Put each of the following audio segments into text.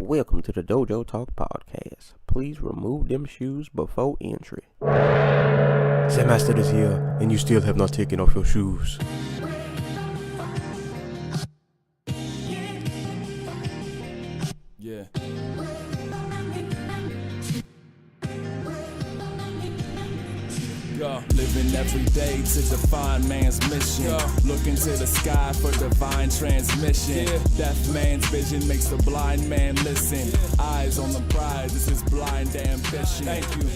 Welcome to the Dojotalkpodcast. Please remove them shoes before entry. Semester is here, and you still have not taken off your shoes. Yeah. Living every day to define man's mission. Looking to the sky for divine transmission. Deaf man's vision makes the blind man listen. Eyes on the prize, this is blind ambition. Thank you.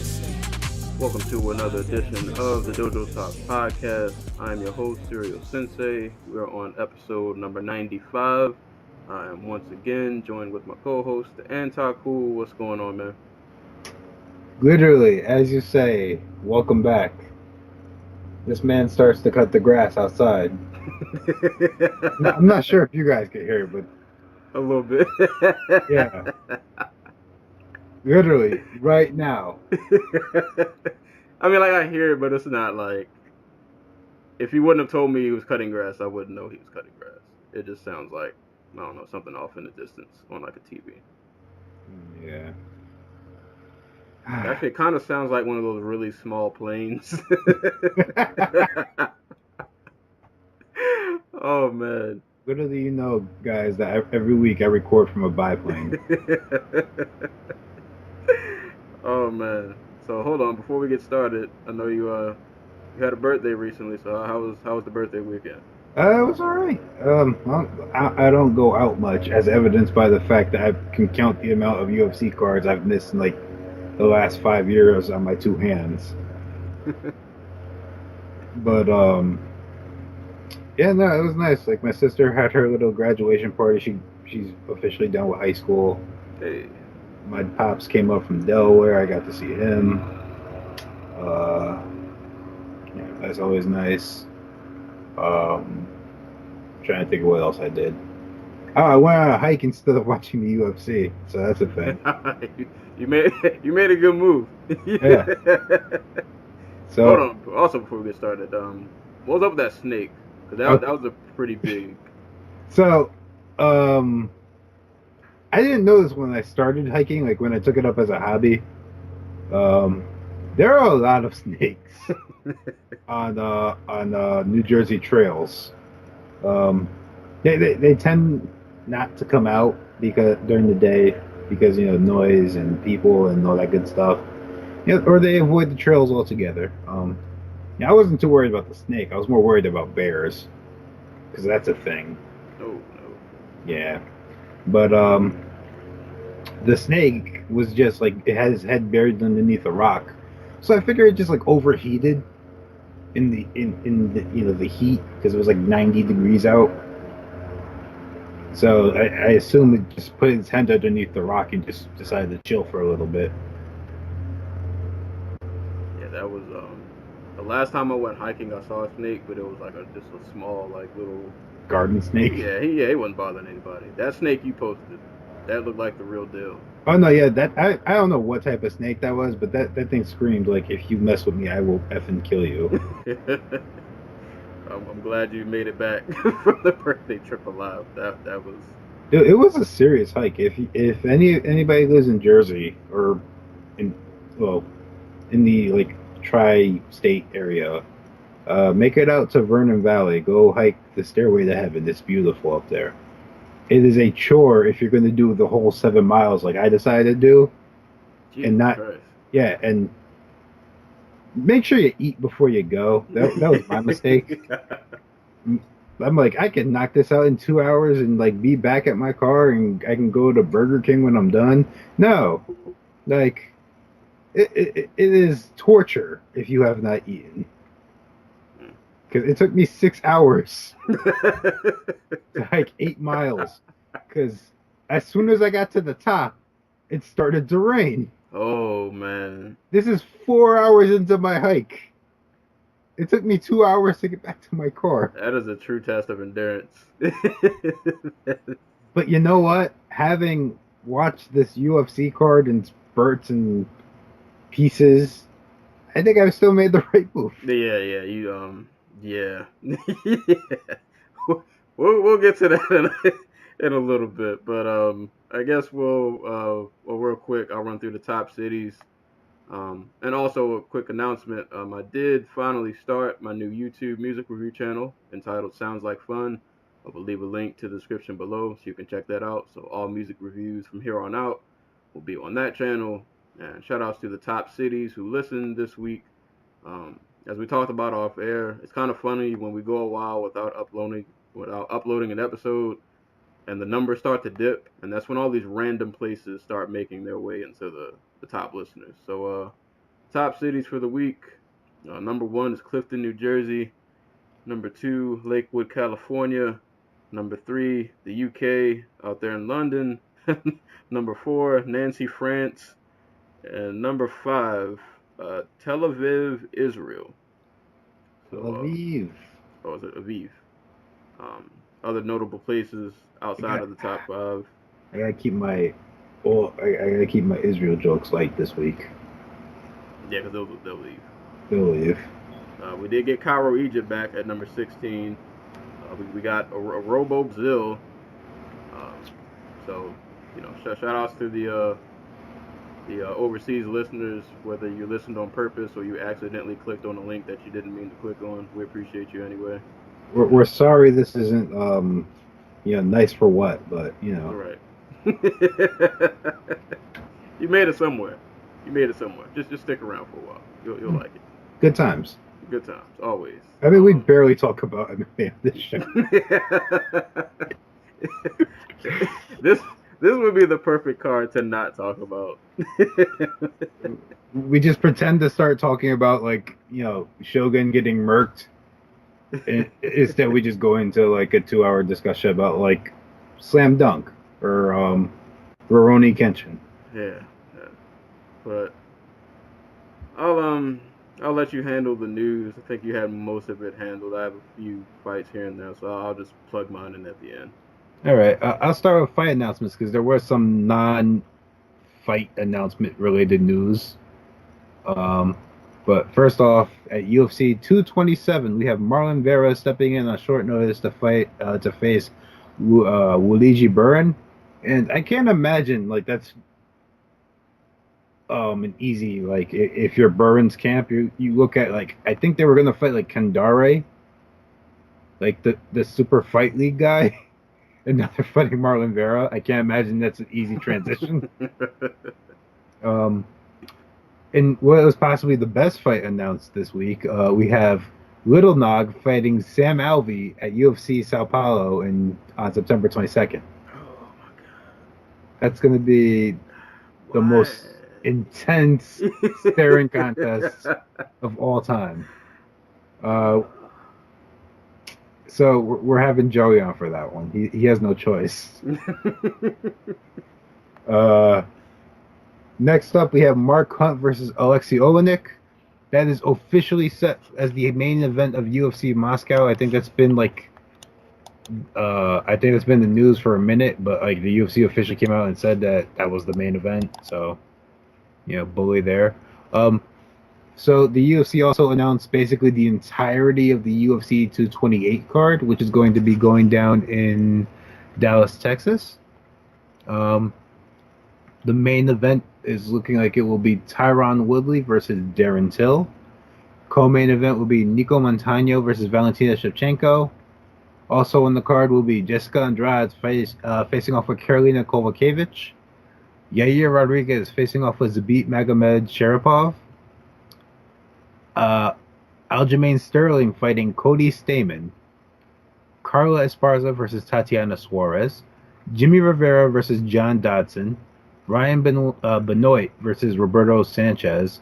Welcome to another edition of the Dojo Talk Podcast. I'm your host, Serial Sensei. We're on episode number 95. I am once again joined with my co-host, Antaku. What's going on, man? Literally, as you say, welcome back. This man starts to cut the grass outside. I'm not sure if you guys can hear it, but... A little bit. Yeah. Literally, right now. I mean, like, I hear it, but it's not like... If he wouldn't have told me he was cutting grass, I wouldn't know he was cutting grass. It just sounds like, I don't know, something off in the distance on, like, a TV. Yeah. Actually, it kind of sounds like one of those really small planes. Oh, man. Little do you know, guys, that every week I record from a biplane. Oh, man. So, hold on. Before we get started, I know you had a birthday recently, so how was the birthday weekend? It was alright. I don't go out much, as evidenced by the fact that I can count the amount of UFC cards I've missed in, like, the last 5 years on my two hands. But, yeah, no, it was nice. Like, my sister had her little graduation party. She's officially done with high school. Hey. My pops came up from Delaware. I got to see him. Yeah, that's always nice. Trying to think of what else I did. Oh, I went on a hike instead of watching the UFC, so that's a thing. You made a good move. Yeah. So hold on. Also, before we get started, what was up with that snake? Because that was a pretty big. So, I didn't know this when I started hiking. Like when I took it up as a hobby. There are a lot of snakes on New Jersey trails. They tend not to come out because during the day because noise and people and all that good stuff. Or they avoid the trails altogether. I wasn't too worried about the snake. I was more worried about bears because that's a thing. No. Yeah, but the snake was just like it had his head buried underneath a rock, so I figured it just like overheated in the the heat because it was like 90 degrees out. So I assume it just put its head underneath the rock and just decided to chill for a little bit. Yeah, that was the last time I went hiking. I saw a snake, but it was like just a small like little Garden snake. Yeah, he wasn't bothering anybody. That snake you posted, that looked like the real deal. Oh no, yeah, that I don't know what type of snake that was, but that thing screamed like, if you mess with me, I will effing kill you. I'm glad you made it back from the birthday trip alive. That was. It was a serious hike. If anybody lives in Jersey or in the like tri-state area, make it out to Vernon Valley. Go hike the Stairway to Heaven. It's beautiful up there. It is a chore if you're going to do the whole 7 miles like I decided to do, Jesus and not Christ. Yeah, and make sure you eat before you go. That was my mistake. I'm like, I can knock this out in 2 hours and like be back at my car and I can go to Burger King when I'm done. No, like it is torture if you have not eaten. Because it took me 6 hours to hike 8 miles. Because as soon as I got to the top, it started to rain. Oh, man. This is 4 hours into my hike. It took me 2 hours to get back to my car. That is a true test of endurance. But you know what? Having watched this UFC card in spurts and pieces, I think I still made the right move. Yeah. We'll get to that in a little bit. But I guess well, real quick, I'll run through the top cities. And also a quick announcement. I did finally start my new YouTube music review channel entitled Sounds Like Fun. I will leave a link to the description below so you can check that out. So all music reviews from here on out will be on that channel. And shout outs to the top cities who listened this week. As we talked about off air, it's kind of funny when we go a while without uploading an episode, and the numbers start to dip, and that's when all these random places start making their way into the top listeners. So, top cities for the week. Number 1 is Clifton, New Jersey. Number 2, Lakewood, California. Number 3, the UK, out there in London. Number 4, Nancy, France. And number 5, Tel Aviv, Israel. Tel Aviv. Or is it Aviv? Other notable places outside of the top 5. I gotta keep my Israel jokes light this week. Yeah, because they'll leave. They'll leave. We did get Cairo, Egypt back at number 16. We got a Robo Brazil. So, shout outs to the overseas listeners, whether you listened on purpose or you accidentally clicked on a link that you didn't mean to click on. We appreciate you anyway. We're sorry this isn't nice for what, but All right. You made it somewhere. Just stick around for a while. You'll like it. Good times. Good times, always. I mean, we barely talk about MMA on this show. This would be the perfect card to not talk about. We just pretend to start talking about Shogun getting murked. And instead, we just go into a 2-hour discussion about Slam Dunk or Rurouni Kenshin. Yeah. But I'll let you handle the news. I think you had most of it handled. I have a few fights here and there, so I'll just plug mine in at the end. All right, I'll start with fight announcements because there was some non-fight announcement related news. But first off, at UFC 227, we have Marlon Vera stepping in on short notice to face Luigi Burin, and I can't imagine that's an easy if you're Burin's camp, you look at I think they were gonna fight Kandare, the Super Fight League guy, and now they're fighting Marlon Vera. I can't imagine that's an easy transition. And what was possibly the best fight announced this week, we have Little Nog fighting Sam Alvey at UFC Sao Paulo on September 22nd. Oh my god. That's going to be the most intense staring contest of all time. So we're having Joey on for that one. He has no choice. Next up, we have Mark Hunt versus Alexei Olenek. That is officially set as the main event of UFC Moscow. I think that's been it's been the news for a minute, but the UFC officially came out and said that was the main event. So, bully there. So the UFC also announced basically the entirety of the UFC 228 card, which is going to be going down in Dallas, Texas. The main event is looking like it will be Tyron Woodley versus Darren Till. Co-main event will be Nico Montano versus Valentina Shevchenko. Also on the card will be Jessica Andrade facing off with Karolina Kovacevic. Yair Rodriguez facing off with Zabit Magomed Sharipov. Aljamain Sterling fighting Cody Stamann. Carla Esparza versus Tatiana Suarez. Jimmy Rivera versus John Dodson. Ryan Benoit versus Roberto Sanchez.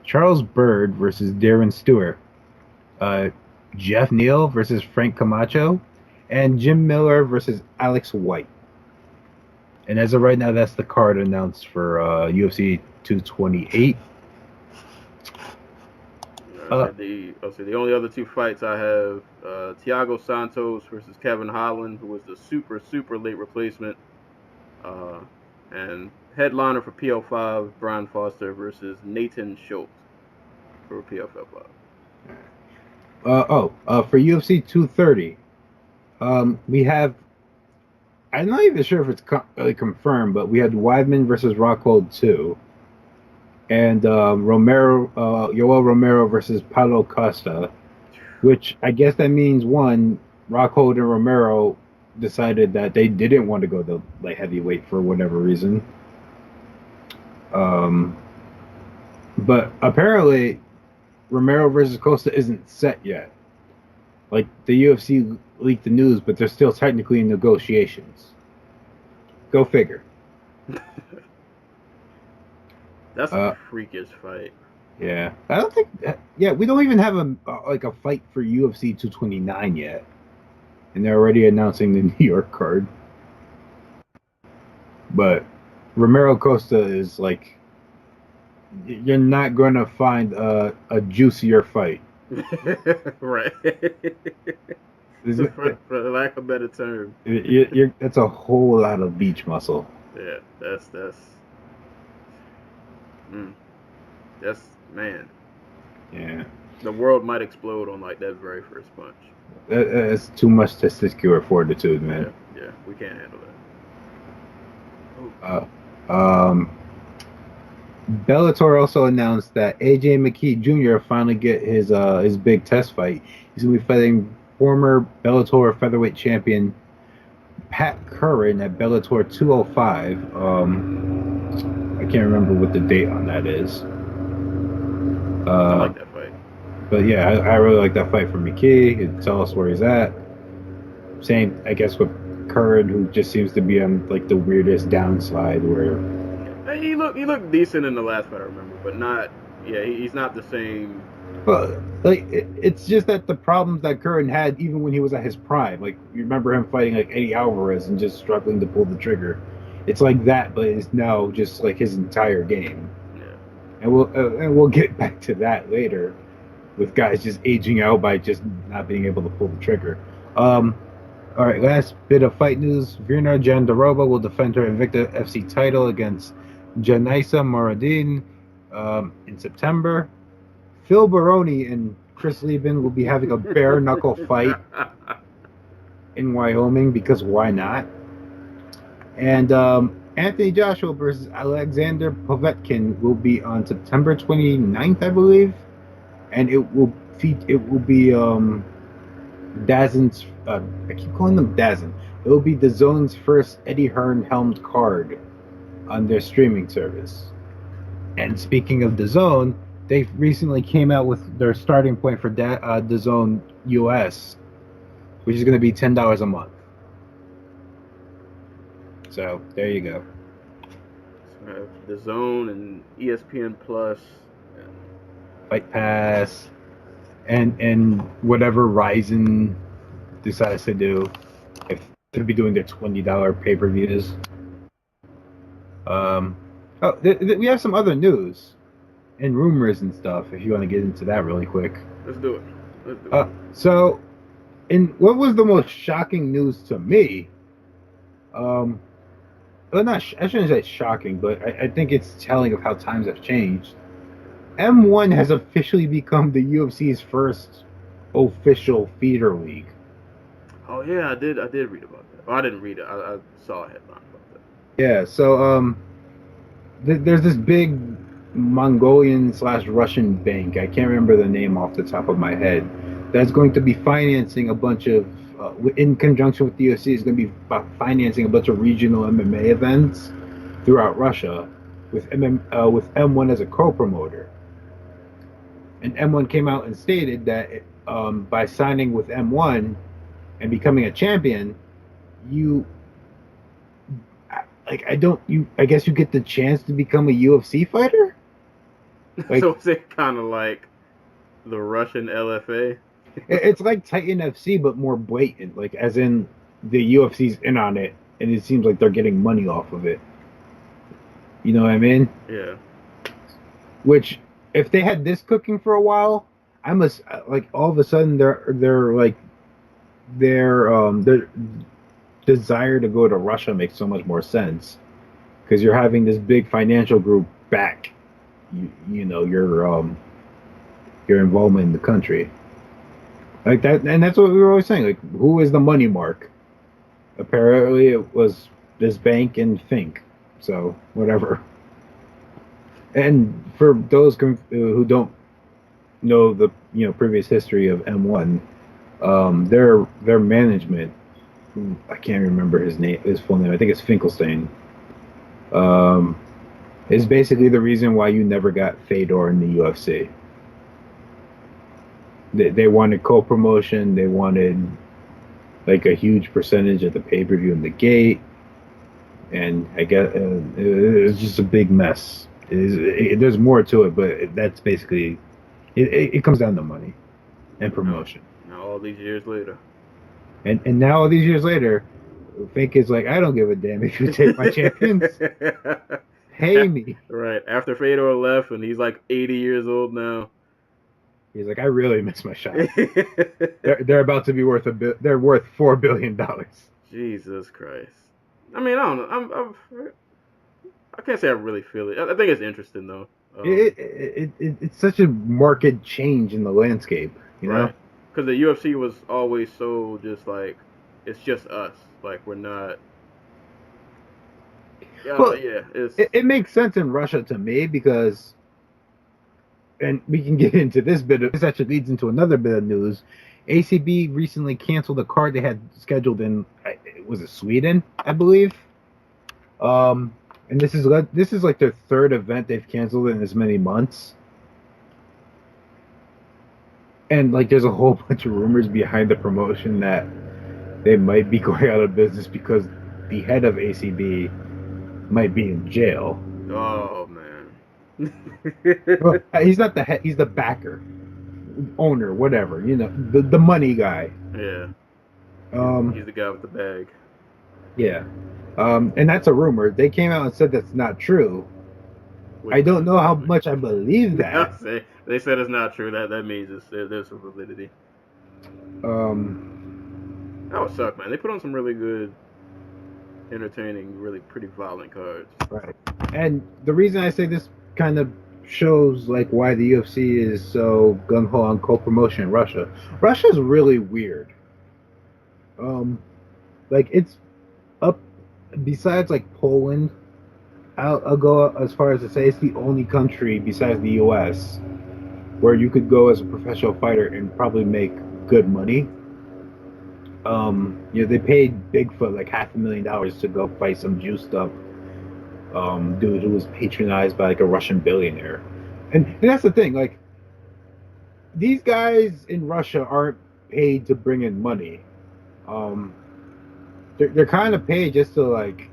Charles Byrd versus Darren Stewart. Jeff Neal versus Frank Camacho. And Jim Miller versus Alex White. And as of right now, that's the card announced for UFC 228. The only other two fights I have, Thiago Santos versus Kevin Holland, who was the super late replacement, and headliner for PL5, Brian Foster versus Nathan Schultz for PFL5. For UFC 230, we have, I'm not even sure if it's really confirmed, but we had Weidman versus Rockhold 2, and Yoel Romero versus Paulo Costa, which I guess that means one, Rockhold and Romero decided that they didn't want to go to light heavyweight for whatever reason. But apparently Romero versus Costa isn't set yet. Like, the UFC leaked the news, but they're still technically in negotiations. Go figure. That's a freakish fight. Yeah, I don't think. Yeah, we don't even have a fight for UFC 229 yet, and they're already announcing the New York card. But Romero Costa is like, you're not going to find a juicier fight. Right. For lack of a better term. That's a whole lot of beach muscle. Yeah, that's man. Yeah. The world might explode on like that very first punch. That's too much testicular fortitude, man. Yeah, we can't handle that. Bellator also announced that AJ McKee Jr. finally get his big test fight. He's gonna be fighting former Bellator featherweight champion Pat Curran at Bellator 205. I can't remember what the date on that is. I like that fight. But yeah, I really like that fight from McKee. He'd tell us where he's at. Same, I guess, with Curran, who just seems to be on like the weirdest downslide where. He looked decent in the last fight, I remember, but not. Yeah, he's not the same. Well, like it's just that the problems that Curran had even when he was at his prime. Like, you remember him fighting like Eddie Alvarez and just struggling to pull the trigger. It's like that, but it's now just like his entire game. Yeah. And we'll get back to that later, with guys just aging out by just not being able to pull the trigger. All right, last bit of fight news: Virna Jandiroba will defend her Invicta FC title against Janaisa Moradin in September. Phil Baroni and Chris Lieben will be having a bare knuckle fight in Wyoming, because why not? And Anthony Joshua versus Alexander Povetkin will be on September 29th, I believe, and it will be DAZN's. I keep calling them DAZN. It will be the Zone's first Eddie Hearn helmed card on their streaming service. And speaking of the Zone, they recently came out with their starting point for the Zone US, which is going to be $10 a month. So there you go. The Zone and ESPN Plus, Fight Pass, and whatever Ryzen decides to do, if they'll be doing their $20 pay-per-views. We have some other news and rumors and stuff, if you want to get into that really quick. Let's do it. So, what was the most shocking news to me? Well, I shouldn't say shocking, but I think it's telling of how times have changed. M1 has officially become the UFC's first official feeder league. Oh yeah, I did read about that. Well, I didn't read it. I saw a headline about that. Yeah, so there's this big Mongolian/Russian bank. I can't remember the name off the top of my head. That's going to be financing a bunch of, in conjunction with the UFC, is going to be financing a bunch of regional MMA events throughout Russia, with M1 as a co-promoter. And M1 came out and stated that by signing with M1 and becoming a champion, I guess you get the chance to become a UFC fighter? Like, so is it kind of like the Russian LFA? It's like Titan FC, but more blatant. Like, as in, the UFC's in on it, and it seems like they're getting money off of it. You know what I mean? Yeah. Which, if they had this cooking for a while, all of a sudden their desire to go to Russia makes so much more sense, because you're having this big financial group back, your involvement in the country, like that. And that's what we were always saying, like, who is the money mark? apparently it was this bank and Fink. So whatever. And for those who don't know the previous history of M1, their management, I can't remember his full name. I think it's Finkelstein. Is basically the reason why you never got Fedor in the UFC. They wanted co-promotion. They wanted like a huge percentage of the pay-per-view and the gate, and I guess it was just a big mess. There's more to it, but that's basically it comes down to money and promotion. Now all these years later, and now all these years later, Fink is like, I don't give a damn if you take my champions. Pay me. Right after Fedor left, and he's like 80 years old now. He's like, I really missed my shot. They're about to be worth they're worth $4 billion. Jesus Christ. I mean, I don't know. I can't say I really feel it. I think it's interesting though. It's such a marked change in the landscape, you know? Because the UFC was always so just like, it's just us. Like we're not. It makes sense in Russia to me because. And we can get into this this actually leads into another bit of news. ACB recently canceled a card they had scheduled in, was it Sweden, I believe? And this is like their third event they've canceled in as many months. And like there's a whole bunch of rumors behind the promotion that they might be going out of business because the head of ACB might be in jail. Oh man. Well, he's not the head, he's the backer, owner, whatever, the money guy. Yeah. He's the guy with the bag. Yeah. And that's a rumor. They came out and said that's not true. I don't know how much I believe that. They said it's not true. That means there's some validity. That would suck, man. They put on some really good, entertaining, really pretty violent cards. Right. And the reason I say this kind of shows like why the UFC is so gung-ho on co-promotion in Russia. Russia's really weird. Like it's up besides like Poland, I'll go as far as to say it's the only country besides the US where you could go as a professional fighter and probably make good money. They paid Bigfoot like $500,000 to go fight some juiced up dude who was patronized by like a Russian billionaire. And that's the thing, like these guys in Russia aren't paid to bring in money. They're kind of paid just to like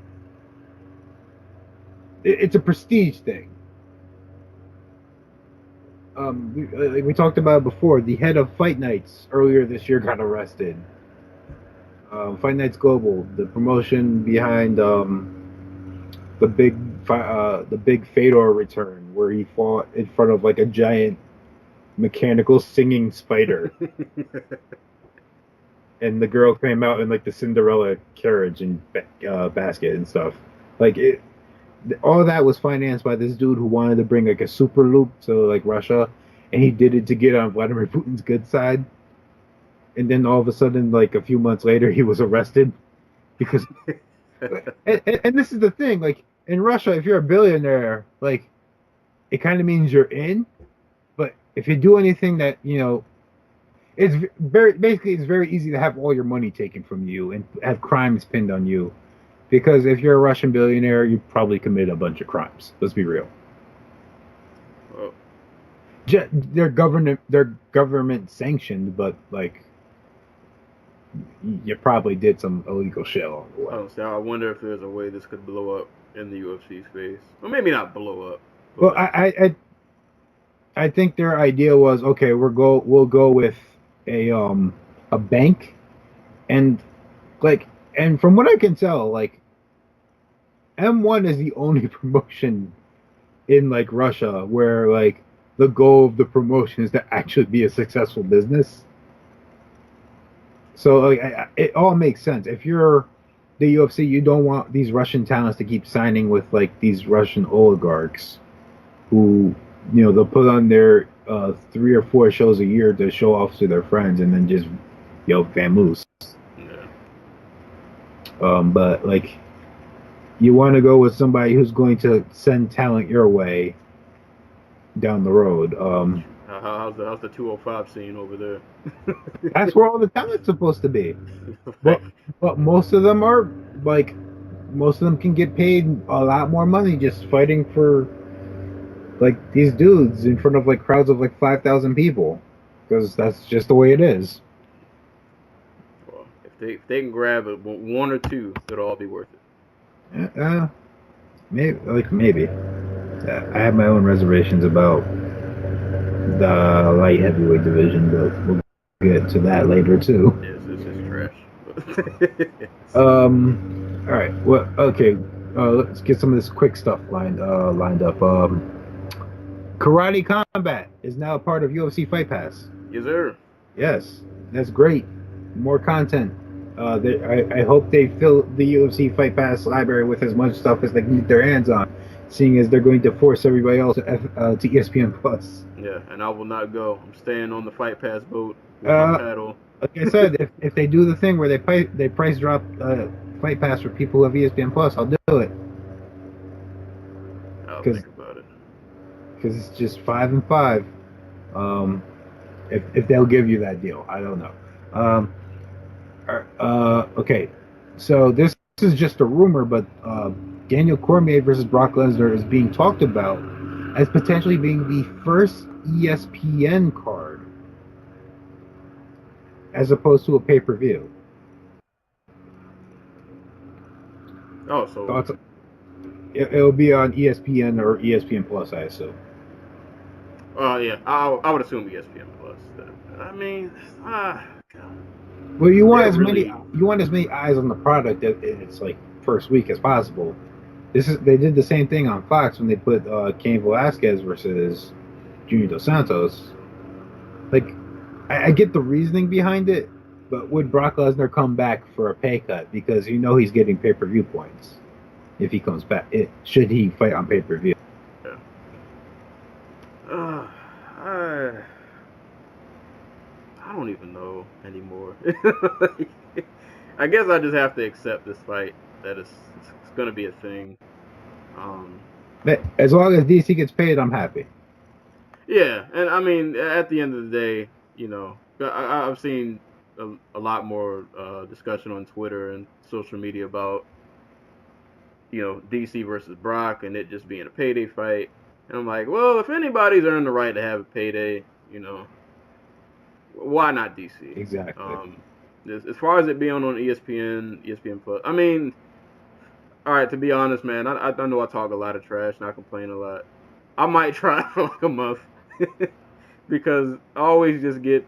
it's a prestige thing. We talked about it before. The head of Fight Nights earlier this year got arrested. Fight Nights Global, the promotion behind the big Fedor return, where he fought in front of like a giant mechanical singing spider, and the girl came out in like the Cinderella carriage and basket and stuff. Like all that was financed by this dude who wanted to bring like a super loop to like Russia, and he did it to get on Vladimir Putin's good side. And then all of a sudden, like a few months later, he was arrested because. and this is the thing, like in Russia, if you're a billionaire, like it kind of means you're in. But if you do anything that it's very easy to have all your money taken from you and have crimes pinned on you, because if you're a Russian billionaire, you probably committed a bunch of crimes. Let's be real. Oh. They're government sanctioned, but like. You probably did some illegal shit along the way. So I wonder if there's a way this could blow up in the UFC space. Well, maybe not blow up. Well, I think their idea was, okay, we'll go with a bank, and from what I can tell, like M1 is the only promotion in like Russia where like the goal of the promotion is to actually be a successful business. So like, it all makes sense. If you're the UFC, you don't want these Russian talents to keep signing with like these Russian oligarchs who, they'll put on their 3 or 4 shows a year to show off to their friends and then just, vamoose. Yeah. But like, you want to go with somebody who's going to send talent your way down the road. How's the 205 scene over there? That's where all the talent's supposed to be. Like, But most of them are like, most of them can get paid a lot more money just fighting for like these dudes in front of like crowds of like 5,000 people, because that's just the way it is. well, if they can grab one or two, it'll all be worth it. Maybe. I have my own reservations about the light heavyweight division, but we'll get to that later too. It's just trash. All right. Well, okay. Let's get some of this quick stuff lined up. Karate Combat is now a part of UFC Fight Pass. Yes, sir. Yes, that's great. More content. I hope they fill the UFC Fight Pass library with as much stuff as they can get their hands on, seeing as they're going to force everybody else to ESPN Plus. Yeah, and I will not go. I'm staying on the Fight Pass boat with my paddle. Like I said, if they do the thing where they price drop Fight Pass for people who have ESPN Plus, I'll do it. I'll think about it. Because it's just 5 and 5. If they'll give you that deal, I don't know. Okay, so this is just a rumor, but Daniel Cormier versus Brock Lesnar is being talked about as potentially being the first ESPN card, as opposed to a pay-per-view. Oh, so it'll be on ESPN or ESPN Plus, I assume. Oh yeah, I would assume ESPN Plus. I mean, God. Well, you want as many eyes on the product that it's like first week as possible. They did the same thing on Fox when they put Cain Velasquez versus Junior Dos Santos. Like, I get the reasoning behind it, but would Brock Lesnar come back for a pay cut, because you know he's getting pay-per-view points if he comes back? Should he fight on pay-per-view? Yeah. I don't even know anymore. I guess I just have to accept this fight, that it's going to be a thing. As long as DC gets paid, I'm happy. Yeah, and I mean, at the end of the day, you know, I've seen a lot more discussion on Twitter and social media about, you know, DC versus Brock and it just being a payday fight. And I'm like, well, if anybody's earned the right to have a payday, you know, why not DC? Exactly. As far as it being on ESPN Plus, I mean, all right, to be honest, man, I know I talk a lot of trash and I complain a lot. I might try for like a month because I always just get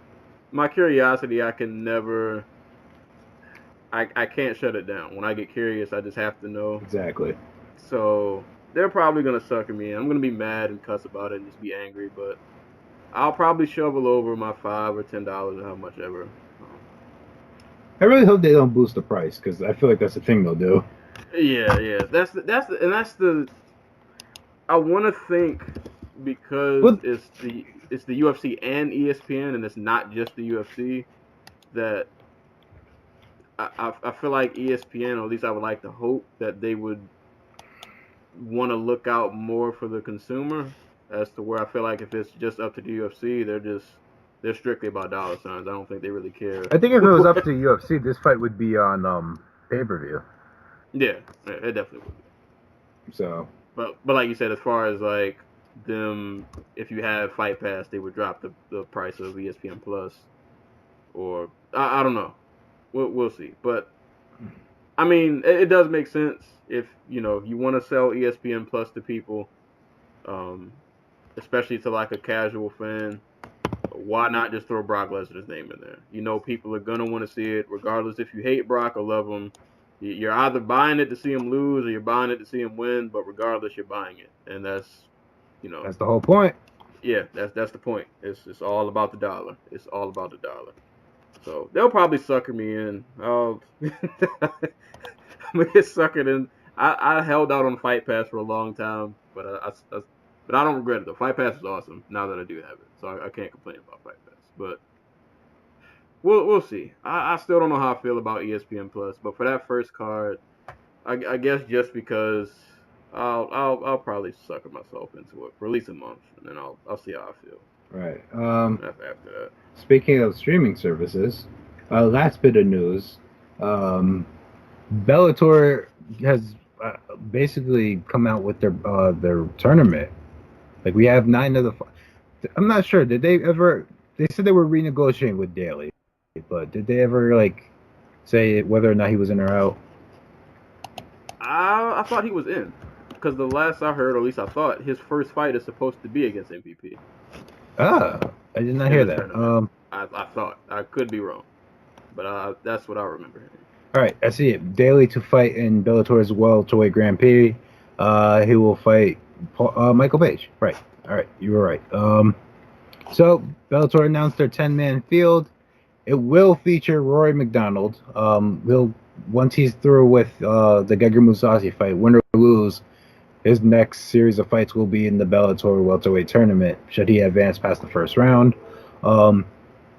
my curiosity. I can never, I can't shut it down. When I get curious, I just have to know. Exactly. So they're probably going to sucker me in. I'm going to be mad and cuss about it and just be angry, but I'll probably shovel over my $5 or $10 or how much ever. I really hope they don't boost the price, because I feel like that's the thing they'll do. Yeah. That's the. I want to think, because it's the UFC and ESPN, and it's not just the UFC, that I feel like ESPN, or at least I would like to hope that they would want to look out more for the consumer, as to where I feel like if it's just up to the UFC, they're strictly about dollar signs. I don't think they really care. I think if it was up to UFC, this fight would be on pay-per-view. Yeah, it definitely would be. So, but like you said, as far as like them, if you have Fight Pass, they would drop the price of ESPN Plus, or I don't know. We'll see. But I mean, it does make sense if you want to sell ESPN Plus to people, especially to like a casual fan. Why not just throw Brock Lesnar's name in there? You know, people are gonna want to see it, regardless if you hate Brock or love him. You're either buying it to see him lose or you're buying it to see him win. But regardless, you're buying it, and that's that's the whole point. Yeah, that's the point. It's all about the dollar. It's all about the dollar. So they'll probably sucker me in. I'm gonna get suckered in. I held out on Fight Pass for a long time, but I don't regret it though. Fight Pass is awesome now that I do have it, so I can't complain about Fight Pass. But we'll see. I still don't know how I feel about ESPN Plus, but for that first card, I guess just because I'll probably sucker myself into it for at least a month, and then I'll see how I feel. Right. After that. Speaking of streaming services, last bit of news. Bellator has basically come out with their tournament. Like, we have 9 of the. I'm not sure. Did they ever? They said they were renegotiating with Daly, but did they ever like say whether or not he was in or out? I thought he was in, because the last I heard, or at least I thought, his first fight is supposed to be against MVP. Ah, I did not hear that. I thought. I could be wrong, but that's what I remember. All right, I see it. Daly to fight in Bellator's welterweight Grand Prix. He will fight Michael Page. Right. All right, you were right. So Bellator announced their 10-man field. It will feature Rory McDonald. Once he's through with the Gegard Mousasi fight, win or lose, his next series of fights will be in the Bellator welterweight tournament, should he advance past the first round. The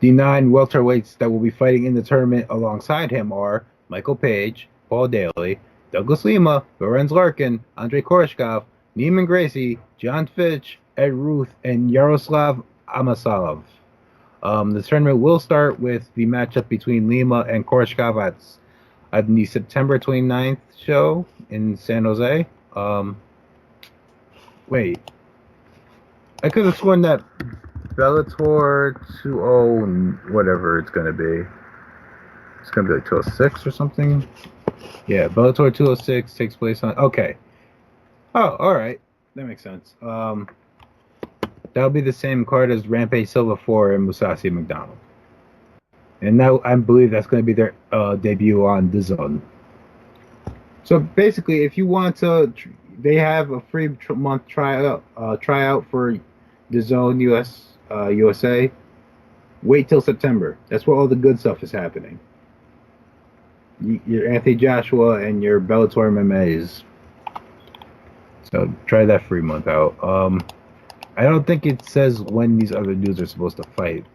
9 welterweights that will be fighting in the tournament alongside him are Michael Page, Paul Daly, Douglas Lima, Lorenz Larkin, Andrei Koreshkov, Neiman Gracie, John Fitch, Ed Ruth, and Yaroslav Amasalov. The tournament will start with the matchup between Lima and Koreshkov at the September 29th show in San Jose. Wait. I could have sworn that Bellator 20 whatever it's going to be. It's going to be like 206 or something. Yeah, Bellator 206 takes place on... Okay. Oh, all right. That makes sense. That'll be the same card as Rampage Silva 4 and Mousasi McDonald. And now I believe that's going to be their debut on DAZN. So basically, if you want to... They have a free month tryout for DAZN USA. Wait till September. That's where all the good stuff is happening. Your Anthony Joshua and your Bellator MMAs. So try that free month out. I don't think it says when these other dudes are supposed to fight.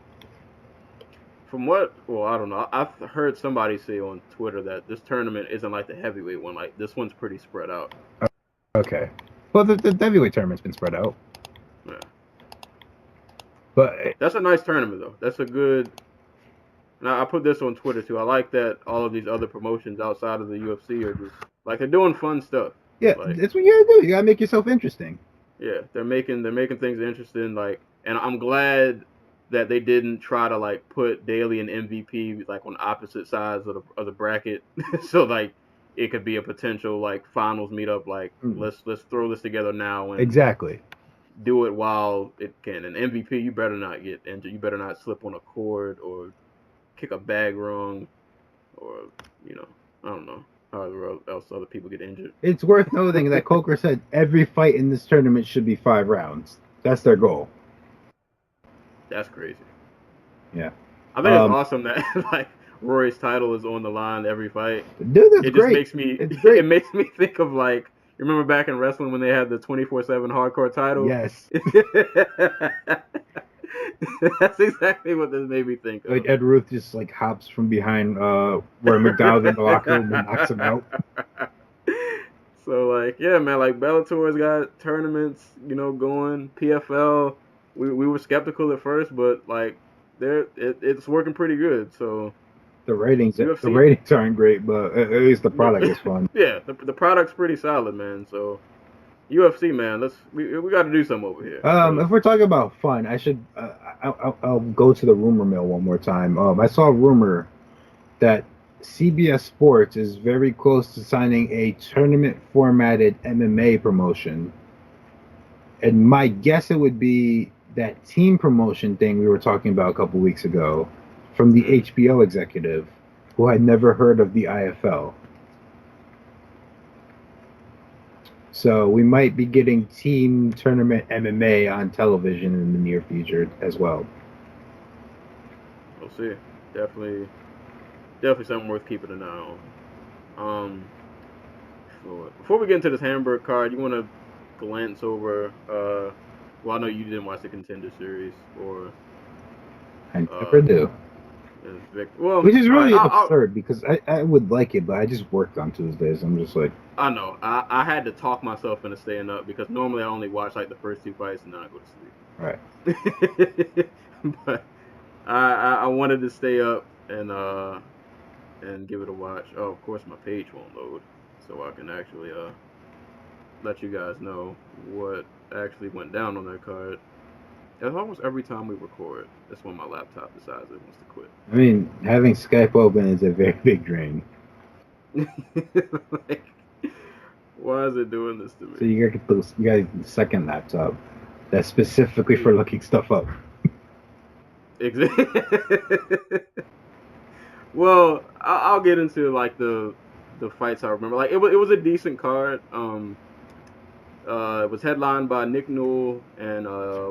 From what, well, I don't know. I've heard somebody say on Twitter that this tournament isn't like the heavyweight one. Like, this one's pretty spread out. Okay. Well, the heavyweight tournament's been spread out. Yeah. But that's a nice tournament, though. That's a good... Now, I put this on Twitter, too. I like that all of these other promotions outside of the UFC are just... Like, they're doing fun stuff. Yeah, like, that's what you gotta do. You gotta make yourself interesting. Yeah, they're making things interesting. Like, and I'm glad that they didn't try to, like, put Daly and MVP, like, on opposite sides of the bracket. So, like, it could be a potential, like, finals meetup. Like, let's throw this together now. And exactly. Do it while it can. And MVP, you better not get injured. You better not slip on a cord or kick a bag wrong, or, you know, I don't know, however else other people get injured. It's worth noting that Coker said every fight in this tournament should be 5 rounds. That's their goal. That's crazy. Yeah. I think it's awesome that, like, Rory's title is on the line every fight. Dude, that's it great. Just it makes me think of, like, you remember back in wrestling when they had the 24/7 hardcore title? Yes. That's exactly what this made me think of. Like, Ed Ruth just, like, hops from behind Roy McDonald in the locker room and knocks him out. So, like, yeah, man, like, Bellator's got tournaments, you know, going. PFL, we were skeptical at first, but, like, it's working pretty good, so... The ratings aren't great, but at least the product is fun. Yeah, the product's pretty solid, man, so... UFC, man, we got to do something over here. If we're talking about fun, I should I'll go to the rumor mill one more time. I saw a rumor that CBS Sports is very close to signing a tournament formatted MMA promotion, and my guess it would be that team promotion thing we were talking about a couple weeks ago from the HBO executive who had never heard of the IFL. So we might be getting team tournament MMA on television in the near future as well. We'll see. Definitely something worth keeping an eye on. Before we get into this Hamburg card, you want to glance over... well, I know you didn't watch the Contender Series, or... I never do. Well, which is really I'll, absurd because I would like it, but I just worked on Tuesdays. I'm just like, I know. I had to talk myself into staying up because normally I only watch like the first 2 fights and then I go to sleep. right. But I wanted to stay up and give it a watch. Oh, of course my page won't load, so I can actually let you guys know what actually went down on that card. That's almost every time we record. That's when my laptop decides it wants to quit. I mean, having Skype open is a very big drain. Like, why is it doing this to me? So you got a second laptop that's specifically for looking stuff up. Exactly. Well, I'll get into like the fights I remember. Like it was a decent card. It was headlined by Nick Newell and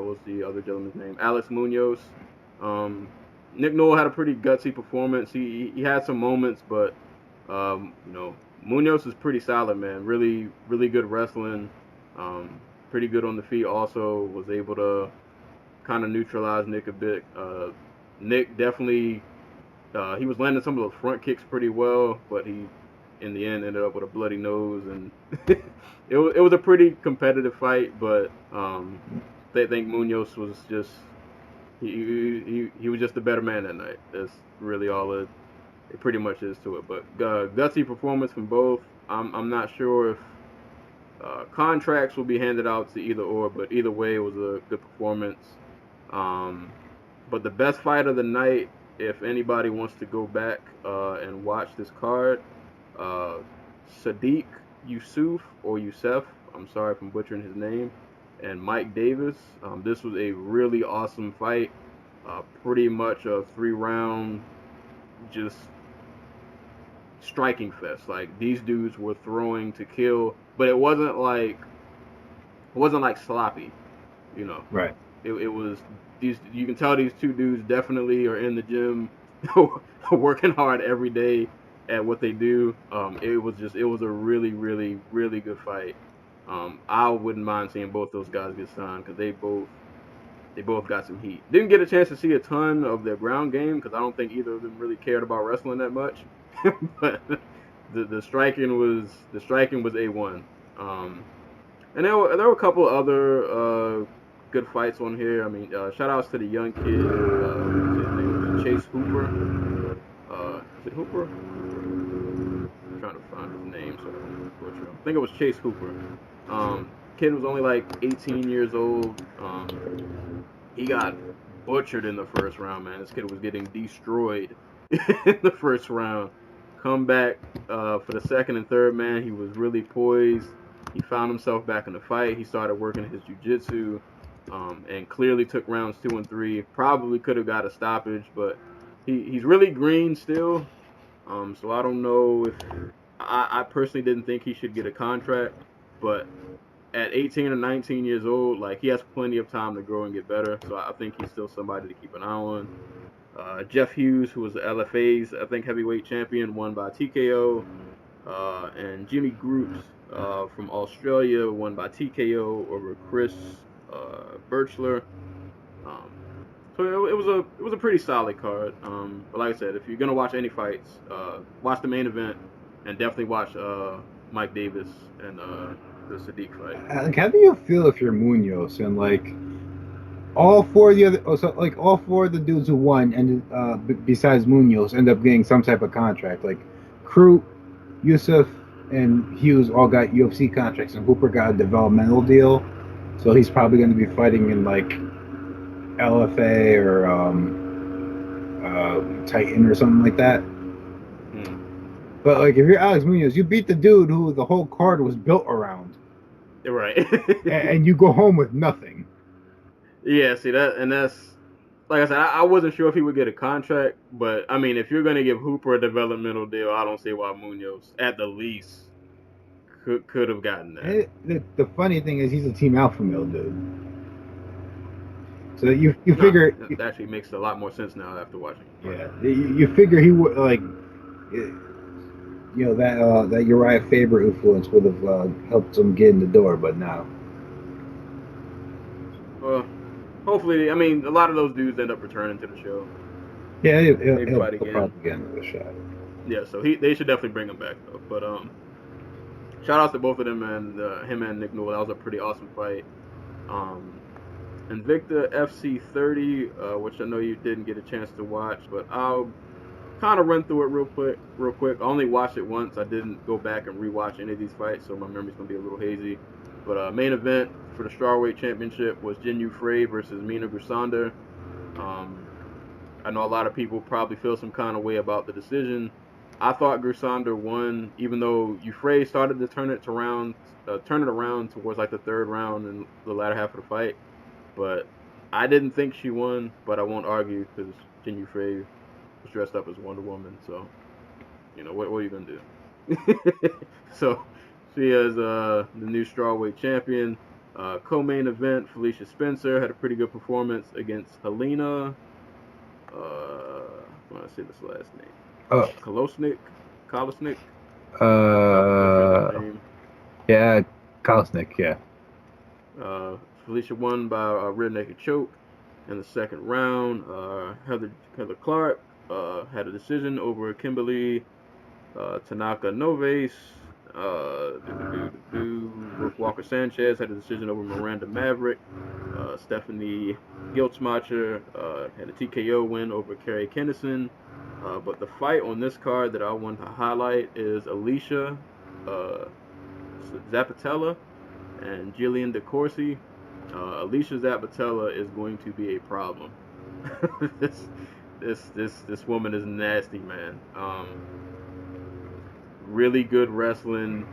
what's the other gentleman's name? Alex Munoz. Nick Newell had a pretty gutsy performance. He had some moments, but Munoz is pretty solid, man. Really, really good wrestling. Pretty good on the feet. Also was able to kind of neutralize Nick a bit. Nick definitely he was landing some of those front kicks pretty well, but he in the end ended up with a bloody nose, and it was a pretty competitive fight. But they think Munoz was just he was just a better man that night. That's really all it pretty much is to it. But gutsy performance from both. I'm not sure if contracts will be handed out to either or, but either way, it was a good performance. But the best fight of the night, if anybody wants to go back and watch this card, Sadiq Yusuf or Youssef, I'm sorry if I'm butchering his name, and Mike Davis. This was a really awesome fight. Pretty much a 3-round just striking fest. Like these dudes were throwing to kill, but it wasn't like sloppy, Right. It was these. You can tell these two dudes definitely are in the gym, working hard every day at what they do. It was a really, really, really good fight. I wouldn't mind seeing both those guys get signed because they both got some heat. Didn't get a chance to see a ton of their ground game because I don't think either of them really cared about wrestling that much. But the striking was A1. And there were a couple other good fights on here. I mean, shout outs to the young kid. His name was Chase Hooper. Is it Hooper? I'm trying to find his name so I don't butcher him. I think it was Chase Hooper. Kid was only like 18 years old. He got butchered in the first round, man. This kid was getting destroyed in the first round. Come back for the second and third, man. He was really poised. He found himself back in the fight. He started working his jiu-jitsu and clearly took rounds 2 and 3. Probably could have got a stoppage, but he's really green still. So I don't know if I personally didn't think he should get a contract, but at 18 or 19 years old, like he has plenty of time to grow and get better. So I think he's still somebody to keep an eye on. Jeff Hughes, who was the LFA's, I think, heavyweight champion, won by TKO. And Jimmy Groups from Australia won by TKO over Chris Birchler. So it was a pretty solid card. But like I said, if you're gonna watch any fights, watch the main event and definitely watch Mike Davis and the Sadiq fight. Like, how do you feel if you're Munoz and like all four of the dudes who won and besides Munoz end up getting some type of contract? Like Crute, Yusuf, and Hughes all got UFC contracts, and Hooper got a developmental deal, so he's probably going to be fighting in like LFA or Titan or something like that. But like, if you're Alex Munoz, you beat the dude who the whole card was built around, Right. and you go home with nothing. Yeah, see that, and that's like I said, I wasn't sure if he would get a contract, but I mean, if you're gonna give Hooper a developmental deal, I don't see why Munoz, at the least, could have gotten that. The funny thing is, he's a Team Alpha male dude. So you figure that actually makes a lot more sense now after watching it. Yeah, you figure he would like, that Uriah Faber influence would have helped him get in the door, but now. Well, hopefully, I mean, a lot of those dudes end up returning to the show. Yeah, maybe he'll fight again. probably get another shot. Yeah, so they should definitely bring him back though. But shout out to both of them and him and Nick Newell. That was a pretty awesome fight. Invicta FC 30, which I know you didn't get a chance to watch, but I'll kind of run through it real quick. I only watched it once. I didn't go back and rewatch any of these fights, so my memory's gonna be a little hazy. But main event for the strawweight championship was Jin Yu Frey versus Mina Grusander. I know a lot of people probably feel some kind of way about the decision. I thought Grusander won, even though Frey started to turn it around towards like the third round and the latter half of the fight. But I didn't think she won, but I won't argue because Jin Yu Frey was dressed up as Wonder Woman, so what are you gonna do? So she is the new strawweight champion. Co-main event, Felicia Spencer had a pretty good performance against Helena. I want to say this last name. Kolosnik. Yeah, Kolosnik. Yeah. Felicia won by a rear naked choke in the second round. Heather Clark had a decision over Kimberly Tanaka Noves. Brooke Walker Sanchez had a decision over Miranda Maverick. Stephanie Giltzmacher had a TKO win over Carrie Kennison. But the fight on this card that I want to highlight is Alicia Zapatella and Jillian DeCourcy. Alicia Zapatella is going to be a problem. This woman is nasty, man. Really good wrestling.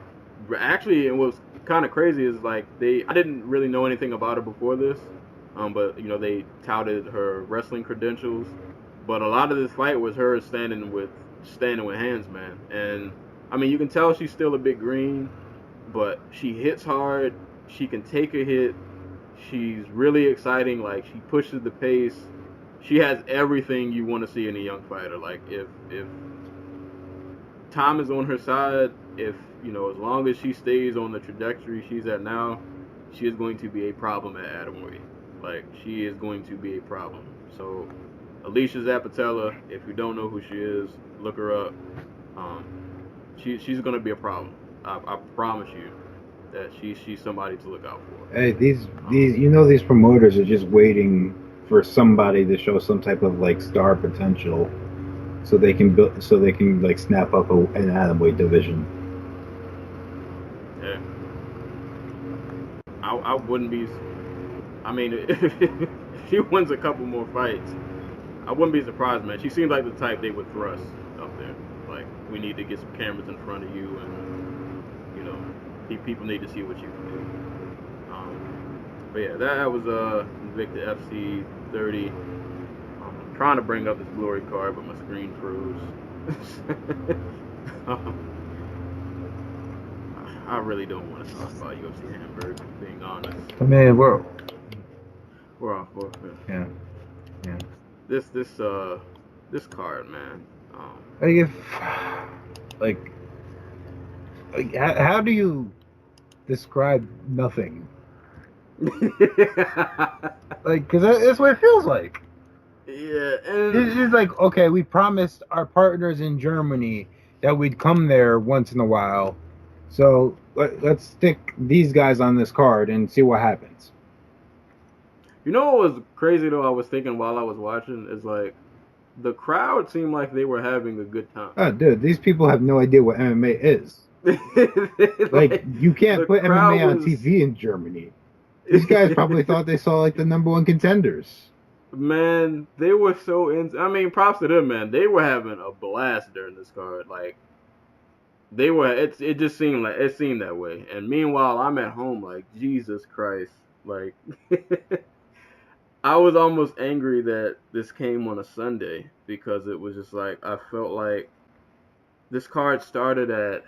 Actually, it was kind of crazy. Is like I didn't really know anything about her before this, but they touted her wrestling credentials. But a lot of this fight was her standing with hands, man. And I mean, you can tell she's still a bit green, but she hits hard. She can take a hit. She's really exciting. Like, she pushes the pace. She has everything you want to see in a young fighter. Like, if time is on her side, if as long as she stays on the trajectory she's at now, she is going to be a problem at atomweight. Like, she is going to be a problem. So Alicia Zapatella, if you don't know who she is, look her up. She's going to be a problem. I promise you that she's somebody to look out for. Hey, these promoters are just waiting for somebody to show some type of like star potential, so they can like snap up an atomweight division. Yeah. I wouldn't be. I mean, if she wins a couple more fights, I wouldn't be surprised, man. She seems like the type they would thrust up there. Like, we need to get some cameras in front of you, and people need to see what you can do. But yeah, that was Invicta FC 30. I'm trying to bring up this glory card, but my screen froze. I really don't want to talk about UFC Hamburg, being honest. I mean, we're off. Yeah. This card, man. How do you describe nothing? Because that's what it feels like. Yeah, and it's like, okay, we promised our partners in Germany that we'd come there once in a while, so let's stick these guys on this card and see what happens. You know what was crazy though? I was thinking while I was watching is like, the crowd seemed like they were having a good time. Oh, dude, these people have no idea what MMA is. Like, you can't put MMA on TV in Germany. These guys probably thought they saw like the number one contenders. Man, they were so I mean, props to them, man. They were having a blast during this card. Like, they were. It just seemed that way. And meanwhile, I'm at home like, Jesus Christ. Like, I was almost angry that this came on a Sunday, because it was just like, I felt like this card started at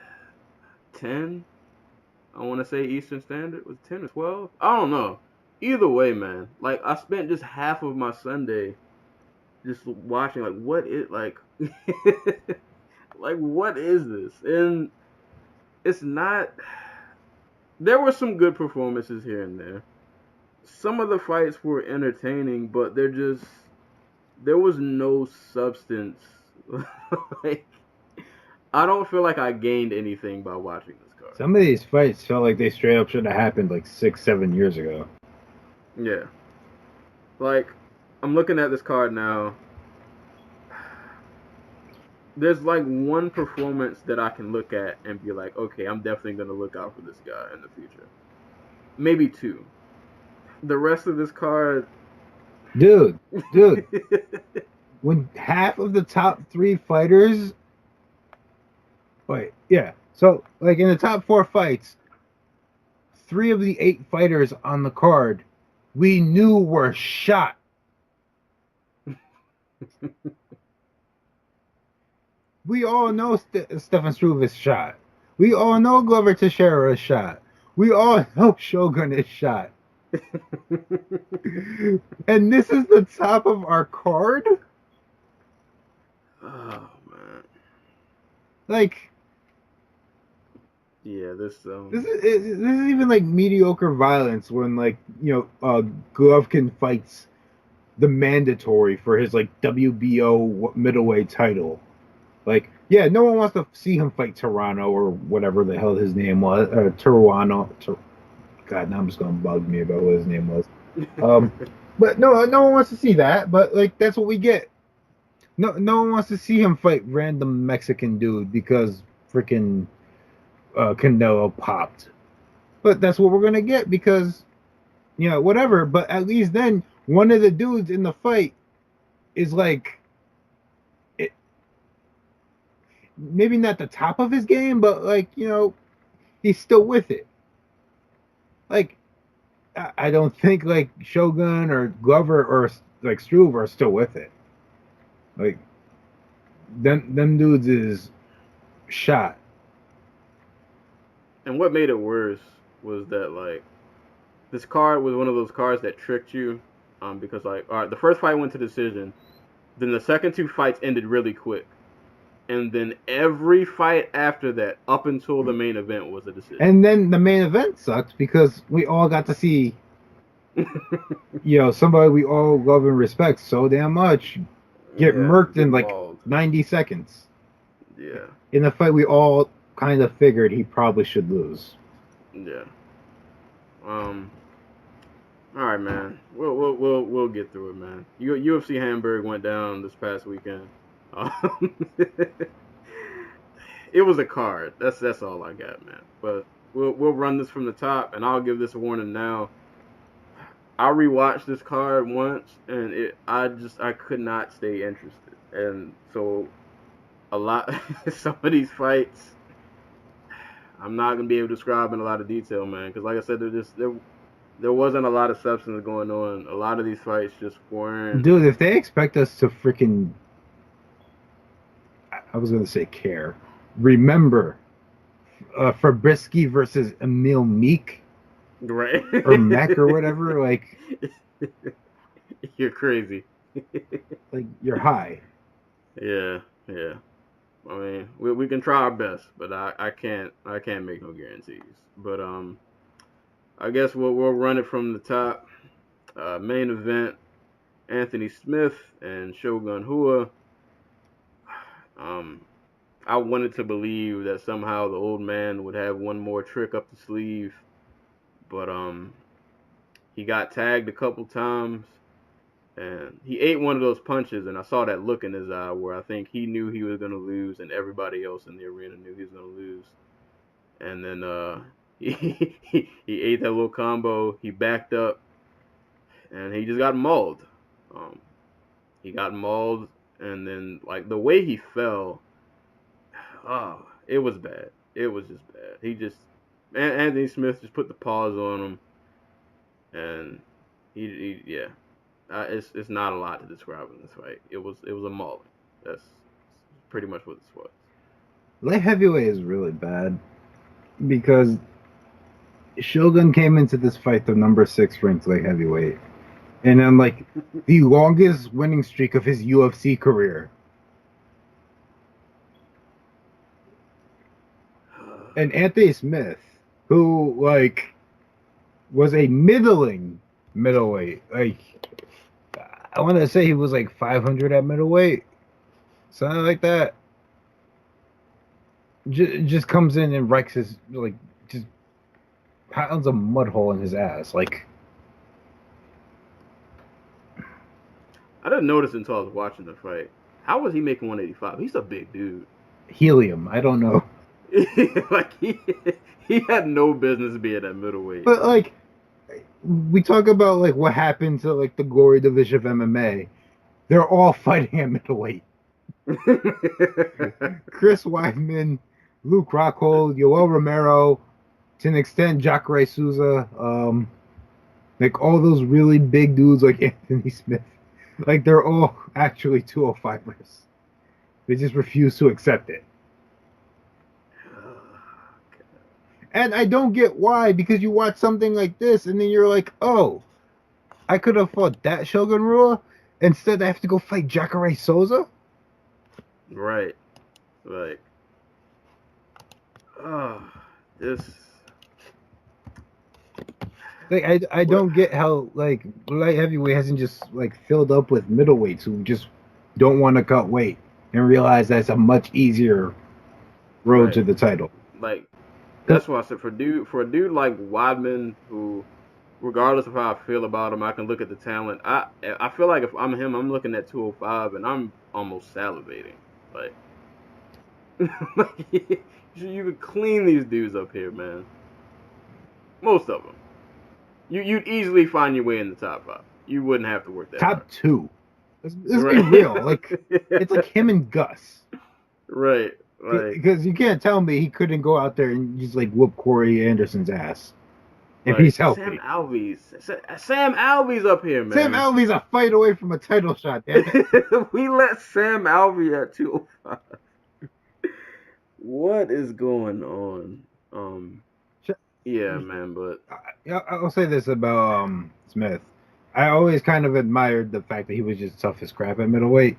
10. I want to say Eastern Standard. Was it 10 or 12? I don't know. Either way, man. Like, I spent just half of my Sunday just watching, like, what is, like, like, what is this? And it's not, there were some good performances here and there. Some of the fights were entertaining, but they're there was no substance. Like, I don't feel like I gained anything by watching this card. Some of these fights felt like they straight up should have happened like 6-7 years ago. Yeah. Like, I'm looking at this card now. There's like one performance that I can look at and be like, okay, I'm definitely going to look out for this guy in the future. Maybe two. The rest of this card... Dude. When half of the top 3 fighters... Wait, yeah. So, like, in the top 4 fights, 3 of the 8 fighters on the card we knew were shot. We all know Stefan Struve is shot. We all know Glover Teixeira is shot. We all know Shogun is shot. And this is the top of our card? Oh, man. Like... Yeah, this is even like mediocre violence when, like, you know, Golovkin fights the mandatory for his like WBO middleweight title. Like, yeah, no one wants to see him fight Toronto or whatever the hell his name was. Toronto. God, now I'm just gonna bug me about what his name was. But no one wants to see that. But like, that's what we get. No one wants to see him fight random Mexican dude because freaking Canelo popped. But that's what we're gonna get because, you know, whatever. But at least then one of the dudes in the fight is like, maybe not the top of his game, but like, you know, he's still with it. Like, I don't think like Shogun or Glover or like Struve are still with it. Like, them dudes is shot. And what made it worse was that, like, this card was one of those cards that tricked you, because, like, all right, the first fight went to decision, then the second 2 fights ended really quick, and then every fight after that, up until the main event, was a decision. And then the main event sucked because we all got to see, you know, somebody we all love and respect so damn much get murked in like 90 seconds. Yeah. In a fight we all kind of figured he probably should lose. Yeah. All right, man. We'll get through it, man. UFC Hamburg went down this past weekend. It was a card. That's all I got, man. But we'll run this from the top, and I'll give this a warning now. I rewatched this card once, and I could not stay interested, and so some of these fights, I'm not gonna be able to describe in a lot of detail, man, because like I said, there wasn't a lot of substance going on. A lot of these fights just weren't. Dude, if they expect us to freaking, I was gonna say care, remember, Fabrisky versus Emil Meek, right? Or Mac or whatever, like, you're crazy. Like, you're high. Yeah. I mean, we can try our best, but I can't make no guarantees. But I guess we'll run it from the top. Main event: Anthony Smith and Shogun Rua. I wanted to believe that somehow the old man would have one more trick up the sleeve, but he got tagged a couple times. And he ate one of those punches, and I saw that look in his eye where I think he knew he was going to lose, and everybody else in the arena knew he was going to lose. And then he ate that little combo. He backed up, and he just got mauled. He got mauled, and then, like, the way he fell, it was bad. It was just bad. Anthony Smith just put the paws on him, and yeah. It's not a lot to describe in this fight. It was a mauling. That's pretty much what this was. Light heavyweight is really bad because Shogun came into this fight the number 6 ranked light heavyweight, and then like the longest winning streak of his UFC career. And Anthony Smith, who like was a middling middleweight, like. I want to say he was like 500 at middleweight, something like that. Just comes in and wrecks his, like, just pounds a mud hole in his ass. Like, I didn't notice until I was watching the fight. How was he making 185? He's a big dude. helium. I don't know. Like he had no business being at middleweight. But like, we talk about like what happened to like the glory division of MMA. They're all fighting at middleweight. Chris Weidman, Luke Rockhold, Yoel Romero, to an extent Jacare Souza, like all those really big dudes like Anthony Smith, like they're all actually 205ers. They just refuse to accept it. And I don't get why, because you watch something like this and then you're like, oh, I could have fought that Shogun Rua. Instead I have to go fight Jacare Souza? Right. Like, this. Like I don't get how like light heavyweight hasn't just like filled up with middleweights who just don't want to cut weight and realize that's a much easier road to the title. Like, that's why I said for a dude like Weidman, who, regardless of how I feel about him, I can look at the talent. I feel like if I'm him, I'm looking at 205 and I'm almost salivating. Like, like you could clean these dudes up here, man. Most of them. You'd easily find your way in the top 5. You wouldn't have to work that hard. Top 2. Let's be real. Like, it's like him and Gus. Right. Like, because you can't tell me he couldn't go out there and just like whoop Corey Anderson's ass if he's healthy. Sam Alvey's up here, man. Sam Alvey's a fight away from a title shot. Damn it. We let Sam Alvey at 205. What is going on? Yeah, man, but I'll say this about Smith. I always kind of admired the fact that he was just tough as crap at middleweight.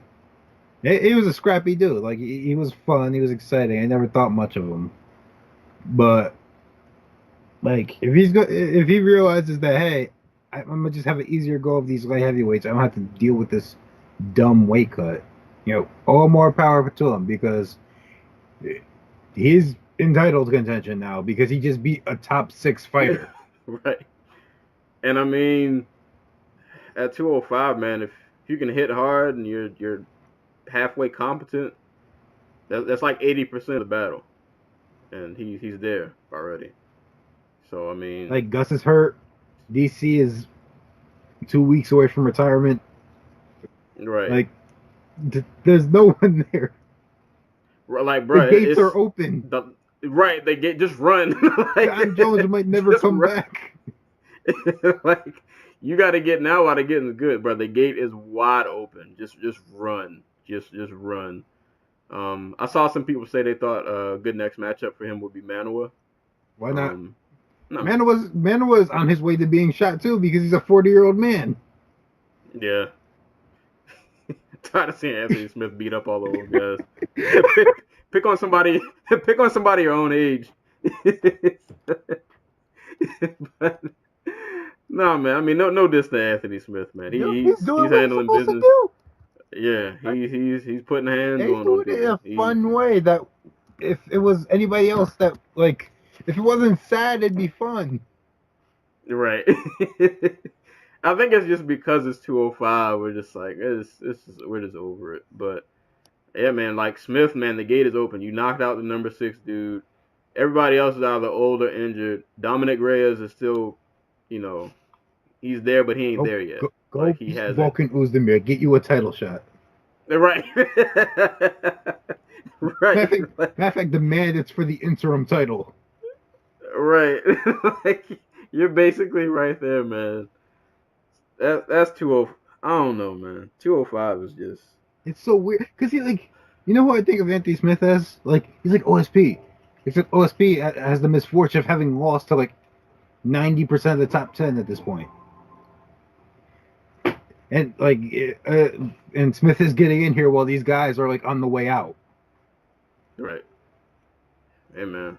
He was a scrappy dude. Like he was fun. He was exciting. I never thought much of him. But like if he realizes that, hey, I'm gonna just have an easier go of these light heavyweights, I don't have to deal with this dumb weight cut. You know, all more power to him, because he's entitled to contention now because he just beat a top 6 fighter. Right. And I mean, at 205, man, if you can hit hard and you're halfway competent, that's like 80% of the battle, and he's there already. So I mean, like Gus is hurt, DC is 2 weeks away from retirement. Right. Like there's no one there. Like, bro, the gates are open. Right, they just run. Like, John Jones might never come back. Like, you got to get now while the getting's good, bro. The gate is wide open. Just run. Just run. I saw some people say they thought a good next matchup for him would be Manoa. Why not? No. Manoa's on his way to being shot too, because he's a 40-year-old man. Yeah. Tired of seeing Anthony Smith beat up all those guys. Pick on somebody. Pick on somebody your own age. But, no, man. I mean, no diss to Anthony Smith, man. He's handling business. Yeah, he's putting hands on doing it in a fun way. That if it was anybody else, that like if it wasn't sad, it'd be fun. Right. I think it's just because it's 205. We're just like we're just over it. But yeah, man, like Smith, man, the gate is open. You knocked out the number 6 dude. Everybody else is either old or injured. Dominic Reyes is still, he's there, but he ain't there yet. Go like, he has Volkan Oezdemir, get you a title shot. Right. Right. Matter of fact, demand it's for the interim title. Right. Like, you're basically right there, man. That's 20. I don't know, man. 205 is just. It's so weird because he like, you know who I think of Anthony Smith as? Like he's like OSP, except OSP has the misfortune of having lost to like 90% of the top 10 at this point. And like, and Smith is getting in here while these guys are like on the way out. Right. Hey, man.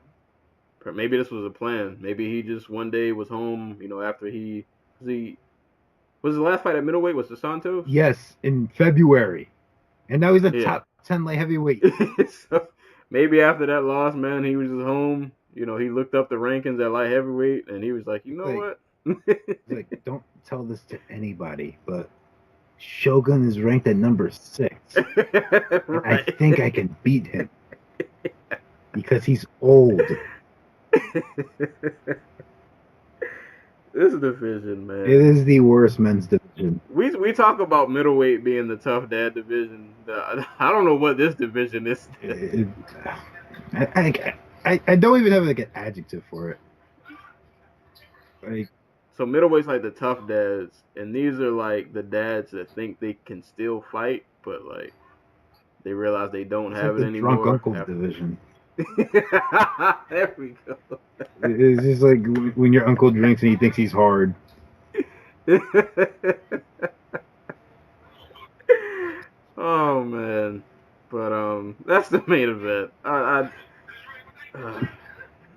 Maybe this was a plan. Maybe he just one day was home, after he Was his last fight at middleweight? Was DeSantos? Yes, in February, and now he's a Yeah. top 10 light heavyweight. So maybe after that loss, man, he was just home. You know, he looked up the rankings at light heavyweight, and he was like, you know what? He's like, don't tell this to anybody, but Shogun is ranked at number 6. Right. I think I can beat him because he's old. This division, man. It is the worst men's division. We talk about middleweight being the tough dad division. I don't know what this division is. I don't even have like an adjective for it. Like, So middleweight's like the tough dads, and these are like the dads that think they can still fight, but like they realize they don't it's have like it the anymore. drunk uncle's division. There we go. It's just like when your uncle drinks and he thinks he's hard. Oh man, but that's the main event.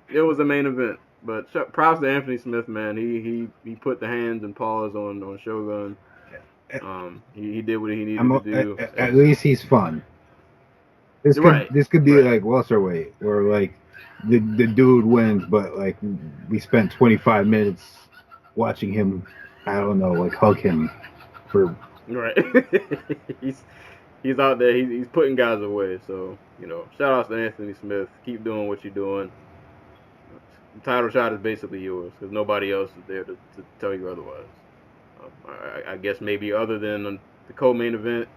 It was a main event, but props to Anthony Smith, man. He put the hands and paws on Shogun. He did what he needed to do. At least he's fun. This could be like welterweight, where like the dude wins, but like we spent 25 minutes watching him. I don't know, like hug him for. Right. He's out there. He's putting guys away. So you know, shout out to Anthony Smith. Keep doing what you're doing. The title shot is basically yours because nobody else is there to tell you otherwise. I guess maybe other than the co-main event,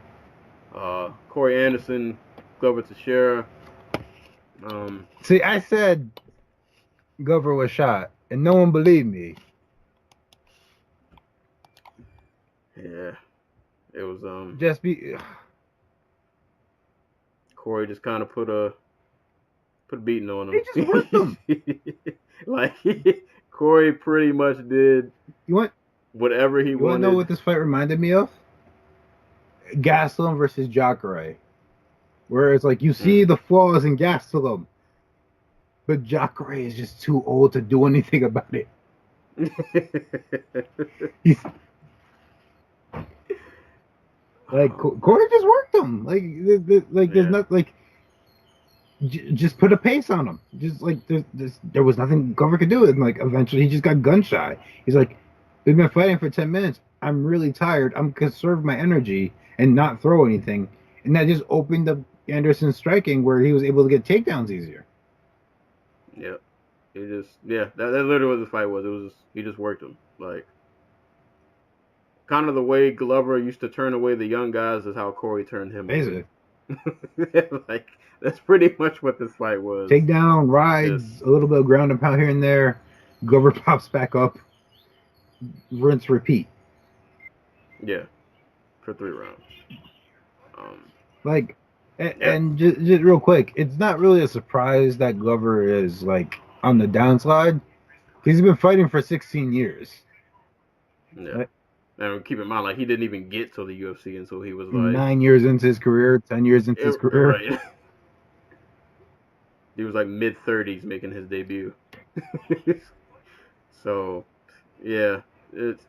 Corey Anderson, Glover Teixeira. See, I said Glover was shot, and no one believed me. Yeah, it was Just be. Corey just kind of put a beating on him. He just worked him. Like Corey pretty much did whatever he You wanted. want to know what this fight reminded me of? Gastelum versus Jacare. Where it's like you see the flaws in Gastelum, but Jacare is just too old to do anything about it. He's like Corey just worked him. There's not like just put a pace on him. Just like there was nothing Glover could do. And like eventually he just got gun shy. He's like, we've been fighting for 10 minutes. I'm really tired. I'm gonna conserve my energy and not throw anything. And that just opened up Anderson's striking where he was able to get takedowns easier. Yep. That literally what the fight was. It was he just worked him. Like kind of the way Glover used to turn away the young guys is how Corey turned him Basically. away. Like that's pretty much what this fight was. Takedown, rides, a little bit of ground and pound here and there. Glover pops back up. Rinse, repeat. Yeah. For 3 rounds. And just real quick, it's not really a surprise that Glover is like on the downslide. He's been fighting for 16 years. Yeah. Right? And keep in mind, like he didn't even get to the UFC until he was like 9 years into his career, 10 years into his career. Right. He was like mid-30s making his debut. So, yeah, it's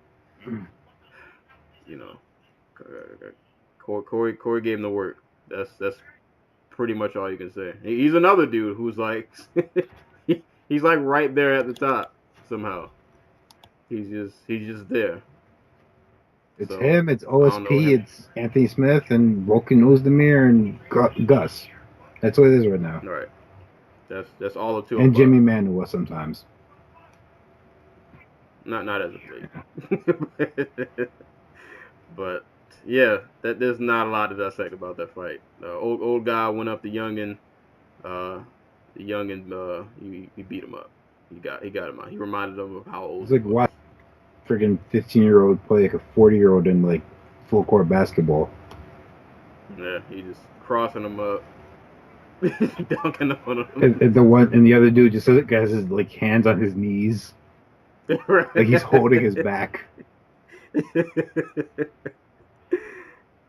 Corey gave him the work. That's pretty much all you can say. He's another dude who's like he's like right there at the top somehow. He's just there. It's him, it's OSP, it's Anthony Smith, and Volkan Ozdemir, and Gus. That's what it is right now. Right. That's all the two. And Jimmy Manua sometimes. Not as a plate. But yeah, there's not a lot to dissect about that fight. Old guy went up the youngin. He beat him up. He got him out. He reminded him of how old. It's like watch freaking 15-year-old play like a 40-year-old in like full court basketball. Yeah, he just crossing him up, dunking on him. And the other dude just has his like hands on his knees, Right. like he's holding his back.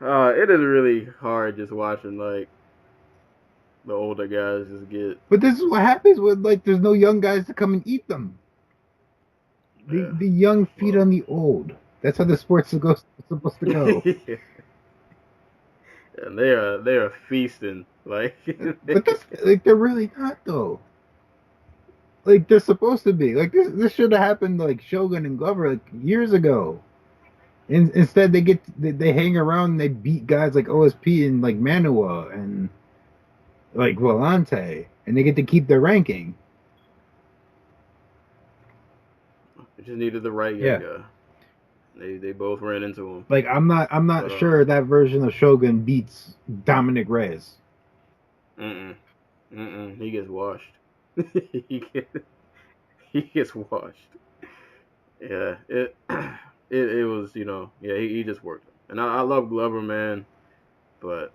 It is really hard just watching like the older guys just get. But this is what happens when like there's no young guys to come and eat them. The young feed on the old. That's how the sport's supposed to go. Yeah. And they are feasting. Like, But that's like they're really not though. Like they're supposed to be. Like this should have happened like Shogun and Glover like years ago. Instead they hang around and they beat guys like OSP and like Manua and like Volante and they get to keep their ranking. they just needed the right young guy. They both ran into him. Like I'm not sure that version of Shogun beats Dominic Reyes. He gets washed. he gets washed. Yeah, it was, he just worked. And I love Glover, man, but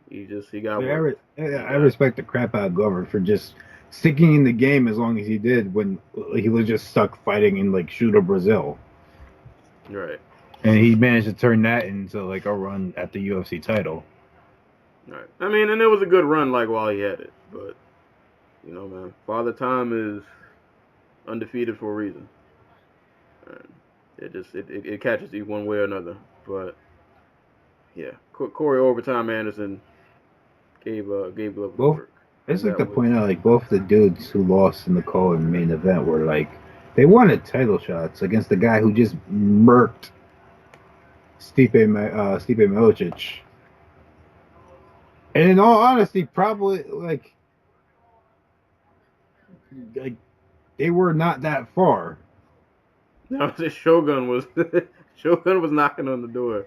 he got worked. I respect the crap out of Glover for just sticking in the game as long as he did when he was just stuck fighting in like Shooter Brazil. Right. And he managed to turn that into like a run at the UFC title. Right. I mean, and it was a good run like while he had it, but man, Father Time is undefeated for a reason. And it catches you one way or another. But yeah, Corey Overtime Anderson gave Glover the work. It's like to point out, like both the dudes who lost in the co-main main event were like they wanted title shots against the guy who just murked Stipe Miocic. And in all honesty, probably like they were not that far. No, Shogun was knocking on the door.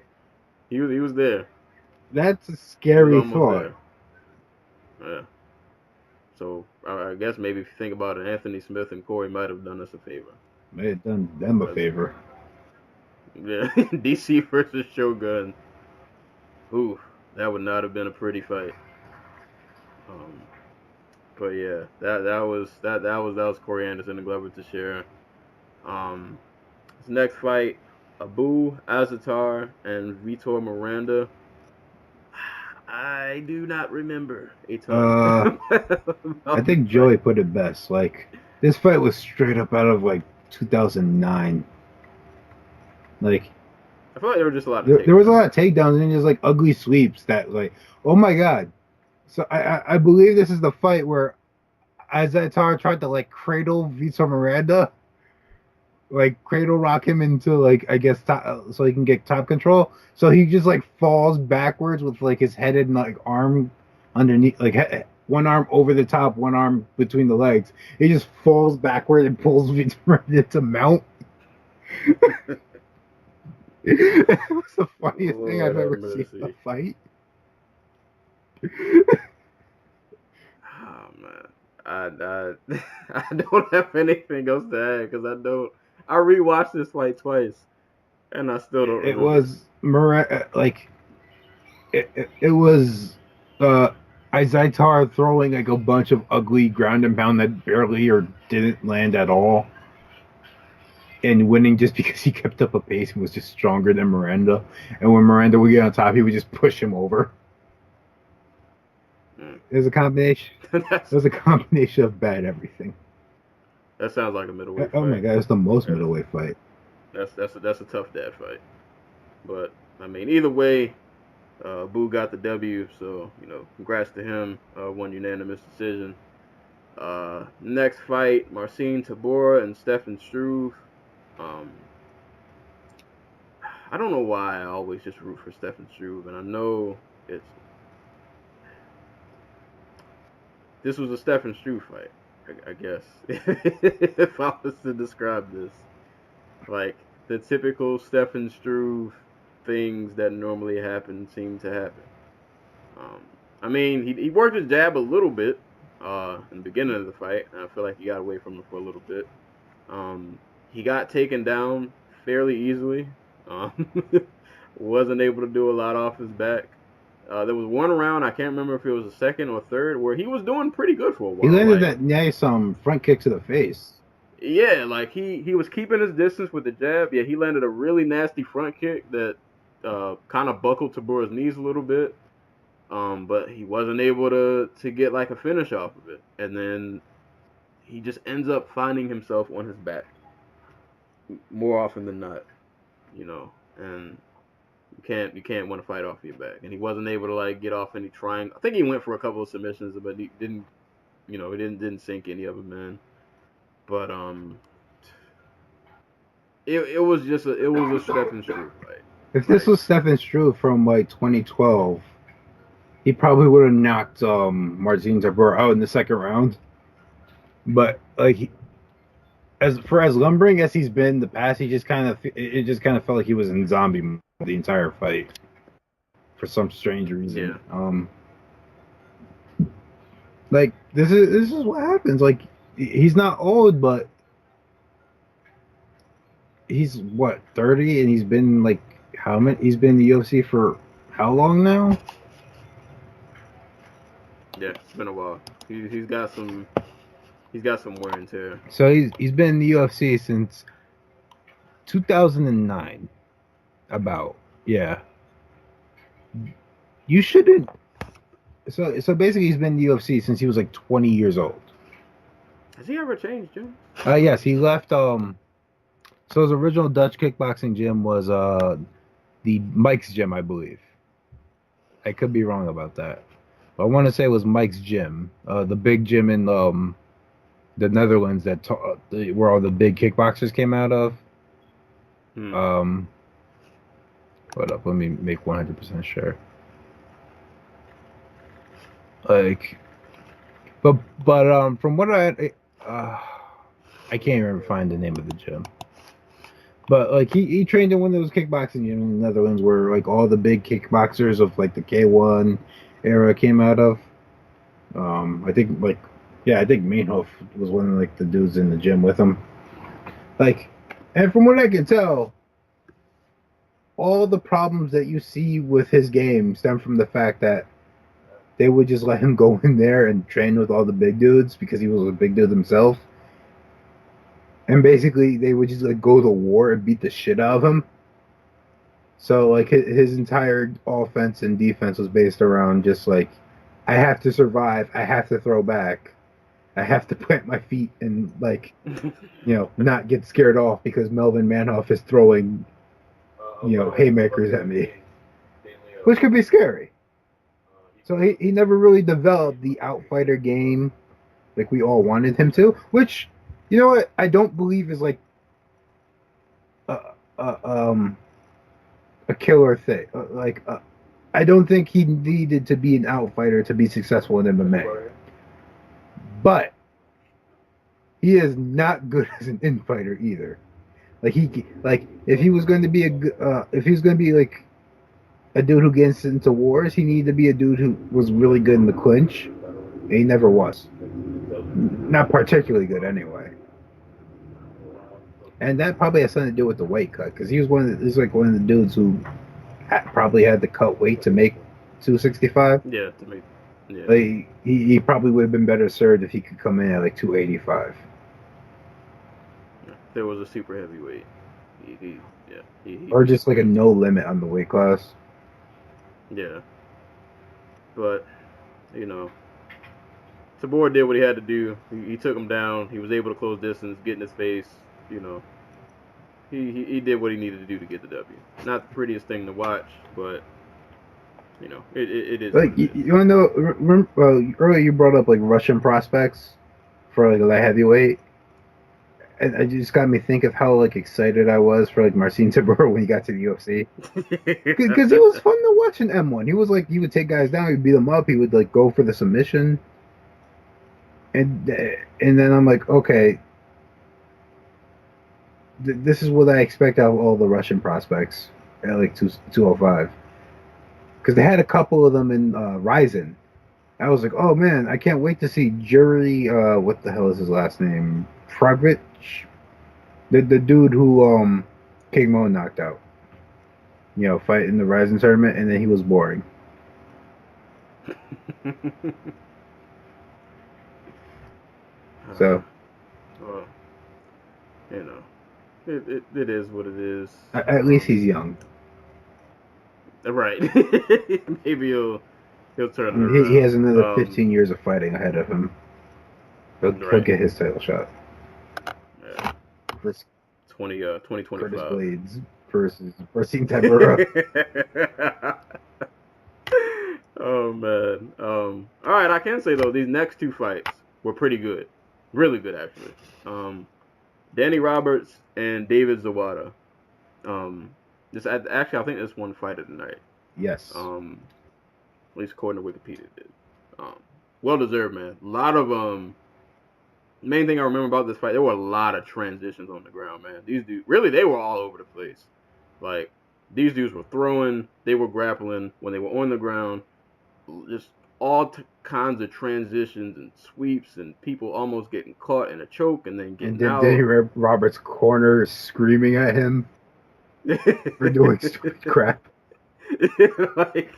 He was there. That's a scary thought. There. Yeah. So I guess maybe if you think about it, Anthony Smith and Corey might have done us a favor. May have done them a favor. Yeah, DC versus Shogun. Ooh, that would not have been a pretty fight. But yeah, that was Corey Anderson and Glover Teixeira. His next fight, Abu Azaitar and Vitor Miranda. I do not remember a ton. I think Joey put it best. Like this fight was straight up out of like 2009. Like I feel like there were just a lot of there was a lot of takedowns and just like ugly sweeps that like, oh my god. So I believe this is the fight where Azaitar tried to like cradle Vitor Miranda, like cradle rock him into like I guess so he can get top control. So he just like falls backwards with like his head and like arm underneath, like one arm over the top, one arm between the legs. He just falls backward and pulls Vitor Miranda to mount. It was the funniest thing I've ever seen in a fight. Oh man, I don't have anything else to add because I rewatched this fight twice, and I still don't. It was it was Azaitar throwing like a bunch of ugly ground and pound that barely or didn't land at all, and winning just because he kept up a pace and was just stronger than Miranda. And when Miranda would get on top, he would just push him over. It was a combination. It was a combination of bad everything. That sounds like a middleweight fight. Oh my god, it's the most middleweight fight. That's a tough dad fight. But I mean, either way, Boo got the W. So congrats to him. Won unanimous decision. Next fight, Marcin Tybura and Stefan Struve. I don't know why I always just root for Stefan Struve, and I know this was a Stefan Struve fight, I guess. If I was to describe this, like the typical Stefan Struve things that normally happen seem to happen. I mean, he worked his jab a little bit in the beginning of the fight, and I feel like he got away from it for a little bit. He got taken down fairly easily. Wasn't able to do a lot off his back. There was one round, I can't remember if it was the second or third, where he was doing pretty good for a while. He landed that nice front kick to the face. Yeah, like he was keeping his distance with the jab. Yeah, he landed a really nasty front kick that kind of buckled Tybura's knees a little bit. But he wasn't able to get like a finish off of it. And then he just ends up finding himself on his back more often than not. you know, and you can't win a fight off your back. And he wasn't able to like get off any triangle. I think he went for a couple of submissions, but he didn't, you know, he didn't sink any of them, man. But it was just a Stephen Struve fight. If this was Stephen Struve from like 2012, he probably would have knocked Marcin Tybura out in the second round. But like, as lumbering as he's been in the past, it just kind of felt like he was in zombie mode the entire fight for some strange reason. Yeah. Like this is what happens. Like he's not old, but he's what 30, and he's been like how many? He's been in the UFC for how long now? Yeah, it's been a while. He's got some wear and tear. So he's been in the UFC since 2009. About, yeah. You shouldn't. So basically, he's been in the UFC since he was like 20 years old. Has he ever changed, Jim? Yes, he left. So his original Dutch kickboxing gym was the Mike's Gym, I believe. I could be wrong about that. But I want to say it was Mike's Gym, the big gym in the Netherlands where all the big kickboxers came out of. Hold up, let me make 100% sure. Like, but from what I can't even find the name of the gym. But like he trained in one of those kickboxing gyms in the Netherlands where like all the big kickboxers of like the K1 era came out of. I think Mainhof was one of like the dudes in the gym with him. Like, and from what I can tell, all the problems that you see with his game stem from the fact that they would just let him go in there and train with all the big dudes because he was a big dude himself. And basically, they would just like go to war and beat the shit out of him. So like his entire offense and defense was based around just like, I have to survive, I have to throw back, I have to plant my feet and like, you know, not get scared off because Melvin Manhoff is throwing, you know, haymakers at me, which could be scary. So he never really developed the outfighter game like we all wanted him to, which, you know what, I don't believe is like a killer thing. I don't think he needed to be an outfighter to be successful in MMA. But he is not good as an infighter either. Like if he was going to be like a dude who gets into wars, he needed to be a dude who was really good in the clinch. And he never was. Not particularly good anyway. And that probably has something to do with the weight cut, because he was one of the dudes who probably had to cut weight to make 265. Yeah, to make. Yeah. Like, he probably would have been better served if he could come in at like 285. There was a super heavyweight. Or just like a no limit on the weight class. Yeah. But, you know, Tabor did what he had to do. He took him down. He was able to close distance, get in his face. You know, he did what he needed to do to get the W. Not the prettiest thing to watch, but, you know, it is. Like, you want to know, remember, earlier you brought up like Russian prospects for like a light heavyweight. And it just got me think of how like excited I was for like Marcin Tybura when he got to the UFC, because he was fun to watch in M1. He was like, he would take guys down, he'd beat them up, he would like go for the submission, and then I'm like, okay, this is what I expect out of all the Russian prospects at like 205, because they had a couple of them in Ryzen. I was like, oh man, I can't wait to see Jury. What the hell is his last name? Fragrit, the dude who King Mo knocked out, you know, fight in the Ryzen tournament, and then he was boring. So, well, you know, it is what it is. At least he's young. Right. Maybe he'll turn it around. He has another 15 years of fighting ahead of him. He'll get his title shot. Yeah. 2025. Curtis Blades. versus Timber. Oh man. All right, I can say though these next two fights were pretty good, really good actually. Danny Roberts and David Zawada. Actually I think this one fight of the night. Yes. At least according to Wikipedia did. Well deserved, man. A lot of main thing I remember about this fight, there were a lot of transitions on the ground, man. These dudes really they were all over the place. Like these dudes were throwing, they were grappling when they were on the ground. Just all kinds of transitions and sweeps and people almost getting caught in a choke and then getting out. Danny Roberts' corner screaming at him for doing stupid crap. Like,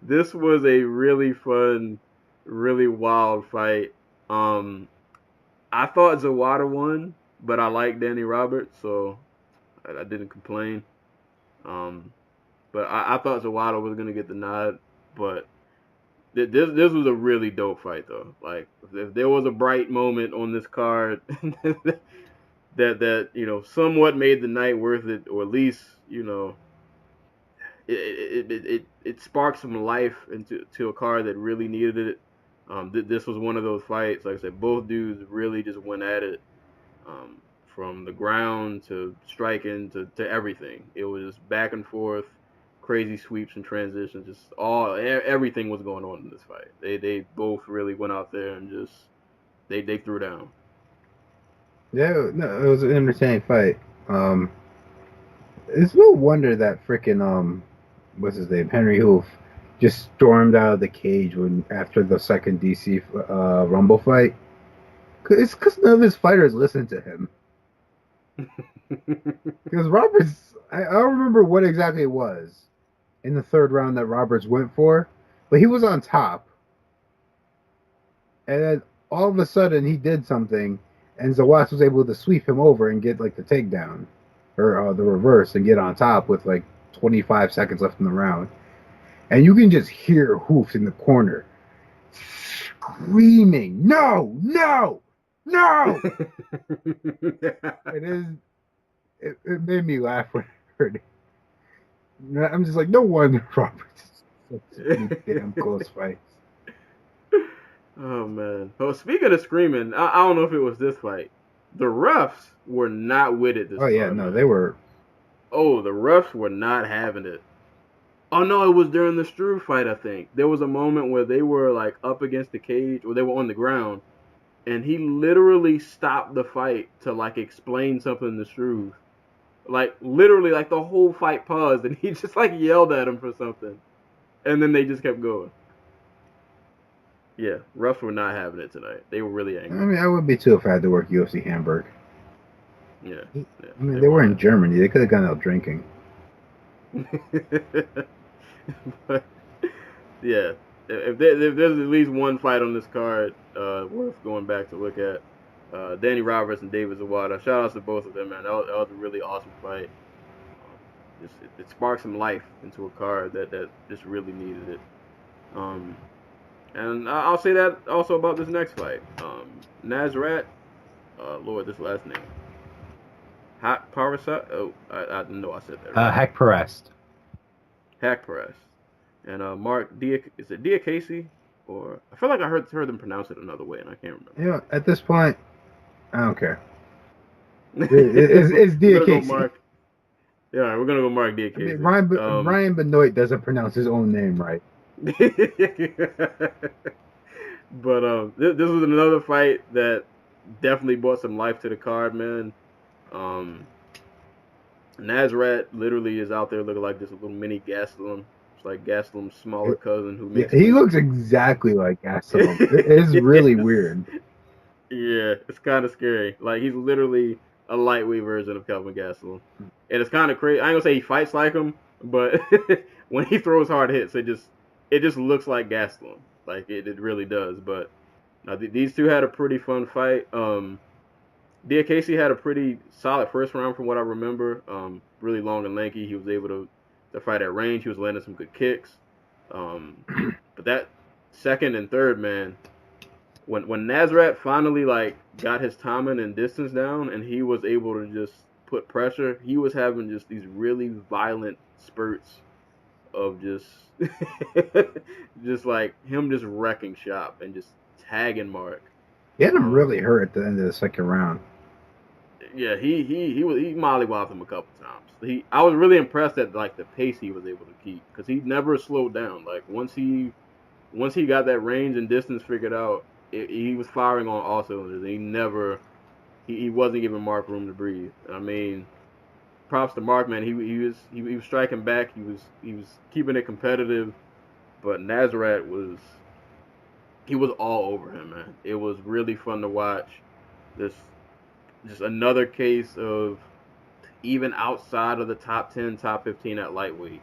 this was a really fun, really wild fight. I thought Zawada won, but I like Danny Roberts, so I didn't complain. But I thought Zawada was gonna get the nod, but this was a really dope fight though. Like if there was a bright moment on this card that somewhat made the night worth it, or at least it sparked some life into a card that really needed it. This was one of those fights. Like I said, both dudes really just went at it, from the ground to striking to everything. It was just back and forth, crazy sweeps and transitions. Just everything was going on in this fight. They both really went out there and just they threw down. Yeah, no, it was an entertaining fight. It's no wonder that freaking what's his name, Henry Hoof, just stormed out of the cage after the second DC Rumble fight. It's because none of his fighters listened to him. Because Roberts, I don't remember what exactly it was in the third round that Roberts went for, but he was on top. And then all of a sudden he did something, and Zawada was able to sweep him over and get like the takedown, or the reverse, and get on top with like 25 seconds left in the round. And you can just hear Hoof in the corner screaming, "No, no, no!" It made me laugh when I heard it. I'm just like, no wonder Roberts is such damn close fights. Oh man. Well, speaking of screaming, I don't know if it was this fight. The refs were not with it this time. Oh yeah, no, they were. Oh, the refs were not having it. Oh no, it was during the Struve fight, I think. There was a moment where they were like up against the cage, or they were on the ground, and he literally stopped the fight to like explain something to Struve. Like literally, like the whole fight paused, and he just like yelled at him for something, and then they just kept going. Yeah, refs were not having it tonight. They were really angry. I mean, I would be too if I had to work UFC Hamburg. Yeah. I mean, they were in Germany. They could have gone out drinking. But, yeah, if there's at least one fight on this card worth going back to look at, Danny Roberts and David Zawada. Shout outs to both of them, man. That was a really awesome fight. It sparked some life into a card that just really needed it. And I'll say that also about this next fight. Nasrat, Lord, this last name. Hak Parasat? Oh, I know I said that right. Hak Parest. Hak Parest. And Mark is it Diakase? Or I feel like I heard them pronounce it another way and I can't remember. You know, at this point, I don't care. It's Diakase. Yeah, we're gonna go Mark Diakase. I mean, Ryan Benoit doesn't pronounce his own name right. But this was another fight that definitely brought some life to the card, man. Nasrat literally is out there looking like this little mini Gastelum. It's like Gastelum's smaller cousin who makes. Yeah, he looks exactly like Gastelum. It's really weird. Yeah, it's kind of scary. Like he's literally a lightweight version of Kelvin Gastelum, and it's kind of crazy. I ain't gonna say he fights like him, but when he throws hard hits, it just looks like Gastelum. Like it really does. But these two had a pretty fun fight. Diakase had a pretty solid first round from what I remember. Really long and lanky. He was able to fight at range. He was landing some good kicks. But that second and third, man, when Nasrat finally like got his timing and distance down, and he was able to just put pressure, he was having just these really violent spurts of just just like him just wrecking shop and just tagging Mark. He had him really hurt at the end of the second round. Yeah, he mollywopped him a couple times. I was really impressed at like the pace he was able to keep because he never slowed down. Like once he got that range and distance figured out, he was firing on all cylinders. He wasn't giving Mark room to breathe. I mean, props to Mark, man. He was striking back. He was keeping it competitive, but Nazareth was all over him, man. It was really fun to watch. Just another case of even outside of the top 10, top 15 at lightweight,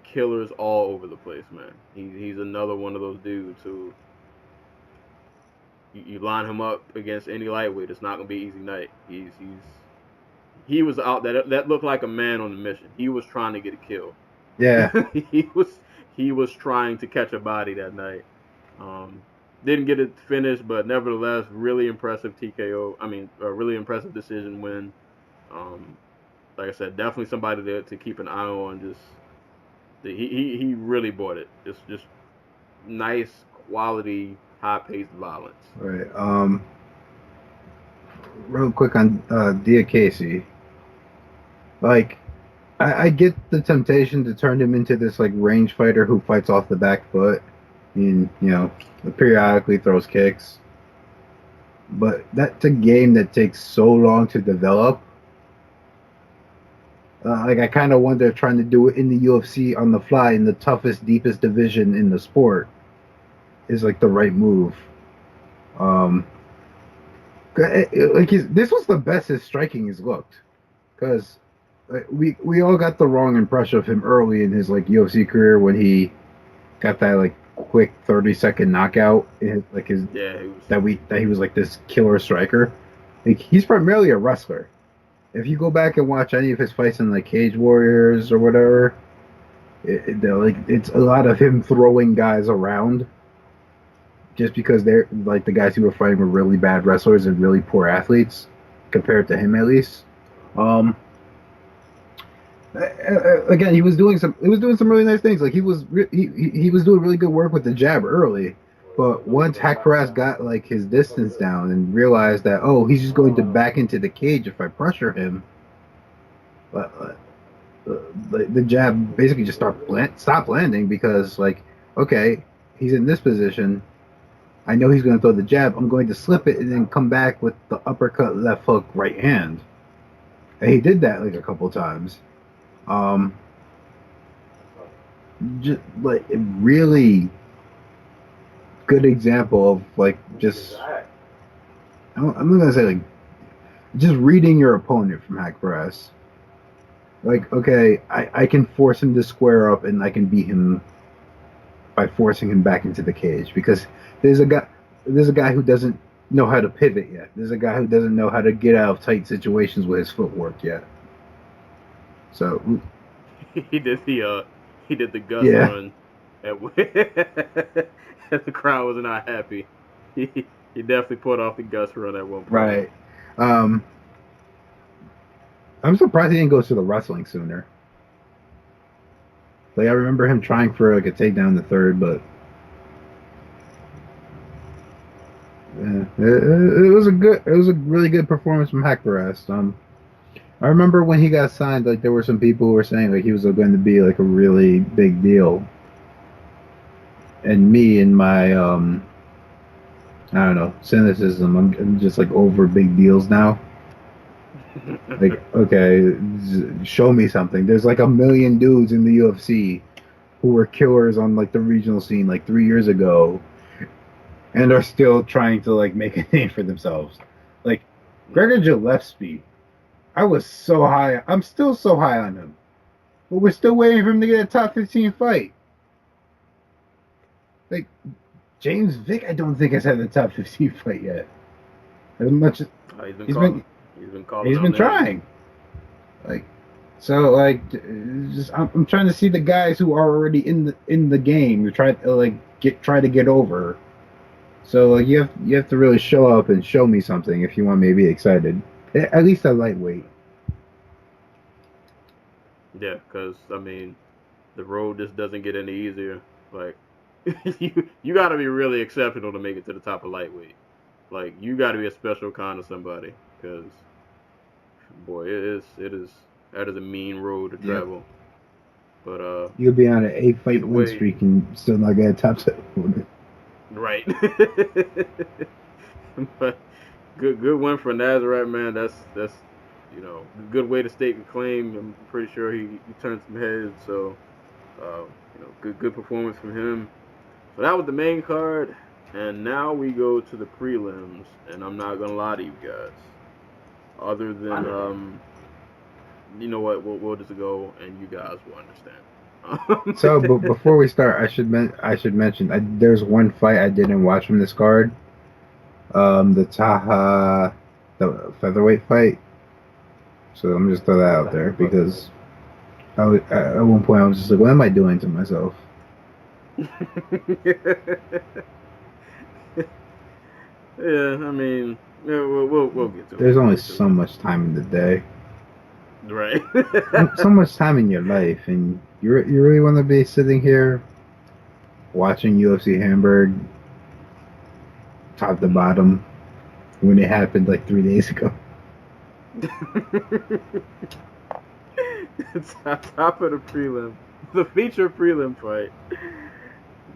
killers all over the place, man. He's another one of those dudes who you line him up against any lightweight, it's not gonna be an easy night. He was out that looked like a man on a mission. He was trying to get a kill. Yeah. he was trying to catch a body that night. Didn't get it finished, but nevertheless, really impressive TKO. I mean, a really impressive decision win. Like I said, definitely somebody to keep an eye on. Just he really bought it. Just nice quality, high-paced violence. Right. Real quick on Dia Casey. Like, I get the temptation to turn him into this like range fighter who fights off the back foot and periodically throws kicks. But that's a game that takes so long to develop. Like I kind of wonder trying to do it in the UFC on the fly in the toughest, deepest division in the sport is like the right move. This was the best his striking has looked, because we all got the wrong impression of him early in his like UFC career when he got that like quick 30-second knockout in that he was like this killer striker. Like he's primarily a wrestler. If you go back and watch any of his fights in like Cage Warriors or whatever, it's a lot of him throwing guys around. Just because they're like the guys who were fighting were really bad wrestlers and really poor athletes, compared to him at least. Again, he was doing some really nice things. Like he was doing really good work with the jab early, but once Haqparast got like his distance down and realized that he's just going to back into the cage if I pressure him, the jab basically just stopped landing because like okay, he's in this position. I know he's going to throw the jab. I'm going to slip it and then come back with the uppercut, left hook, right hand. And he did that like a couple times. Just like a really good example of like just I'm not gonna say like just reading your opponent from Haqparast. Like okay, I can force him to square up and I can beat him by forcing him back into the cage because there's a guy who doesn't know how to pivot yet. There's a guy who doesn't know how to get out of tight situations with his footwork yet. So he did the Gus run and the crowd was not happy. He definitely put off the Gus run at one point. Right. I'm surprised he didn't go to the wrestling sooner. Like I remember him trying for like a takedown in the third, but yeah, it was a really good performance from Haqparast. I remember when he got signed, like there were some people who were saying like he was going to be like a really big deal, and me and my I don't know, cynicism, I'm just like over big deals now. Like okay, show me something. There's like a million dudes in the UFC who were killers on like the regional scene like 3 years ago and are still trying to like make a name for themselves. Like Gregor Gillespie, I was so high. I'm still so high on him, but we're still waiting for him to get a top 15 fight. Like James Vick, I don't think has had a top 15 fight yet. As much as he's been trying. Like so, like just I'm trying to see the guys who are already in the game. You try to get over. So like you have to really show up and show me something if you want me to be excited. At least a lightweight. Yeah, because I mean, the road just doesn't get any easier. Like, you got to be really exceptional to make it to the top of lightweight. Like, you got to be a special kind of somebody, because boy, it is that is a mean road to travel. But you'll be on an 8-fight either win way- streak and still not get a top 7. right. But good one for Nazareth, man. That's a good way to stake a claim. I'm pretty sure he turned some heads. So good performance from him. So that was the main card, and now we go to the prelims. And I'm not gonna lie to you guys. Other than you know what, we'll just go, and you guys will understand. So, but before we start, I should mention there's one fight I didn't watch from this card. The Taha, the featherweight fight. So I'm just throw that out there because at one point I was just like, what am I doing to myself? Yeah, I mean, we'll get to it. There's only so much time in the day, right. so much time in your life, and you really want to be sitting here watching UFC Hamburg top to bottom when it happened like 3 days ago. Top of the prelim, the feature prelim fight,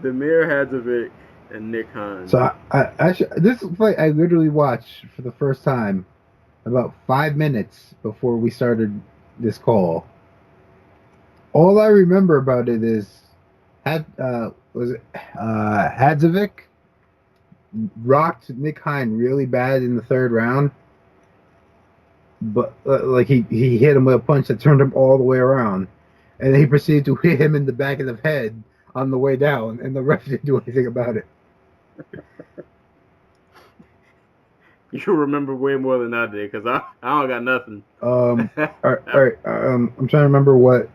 Damir Hadzovic and Nick Hahn. So this fight I literally watched for the first time about 5 minutes before we started this call. All I remember about it is Hadzovic rocked Nick Hahn really bad in the third round, but like he hit him with a punch that turned him all the way around, and then he proceeded to hit him in the back of the head on the way down, and the ref didn't do anything about it. You remember way more than I did, because I don't got nothing. All right. I'm trying to remember what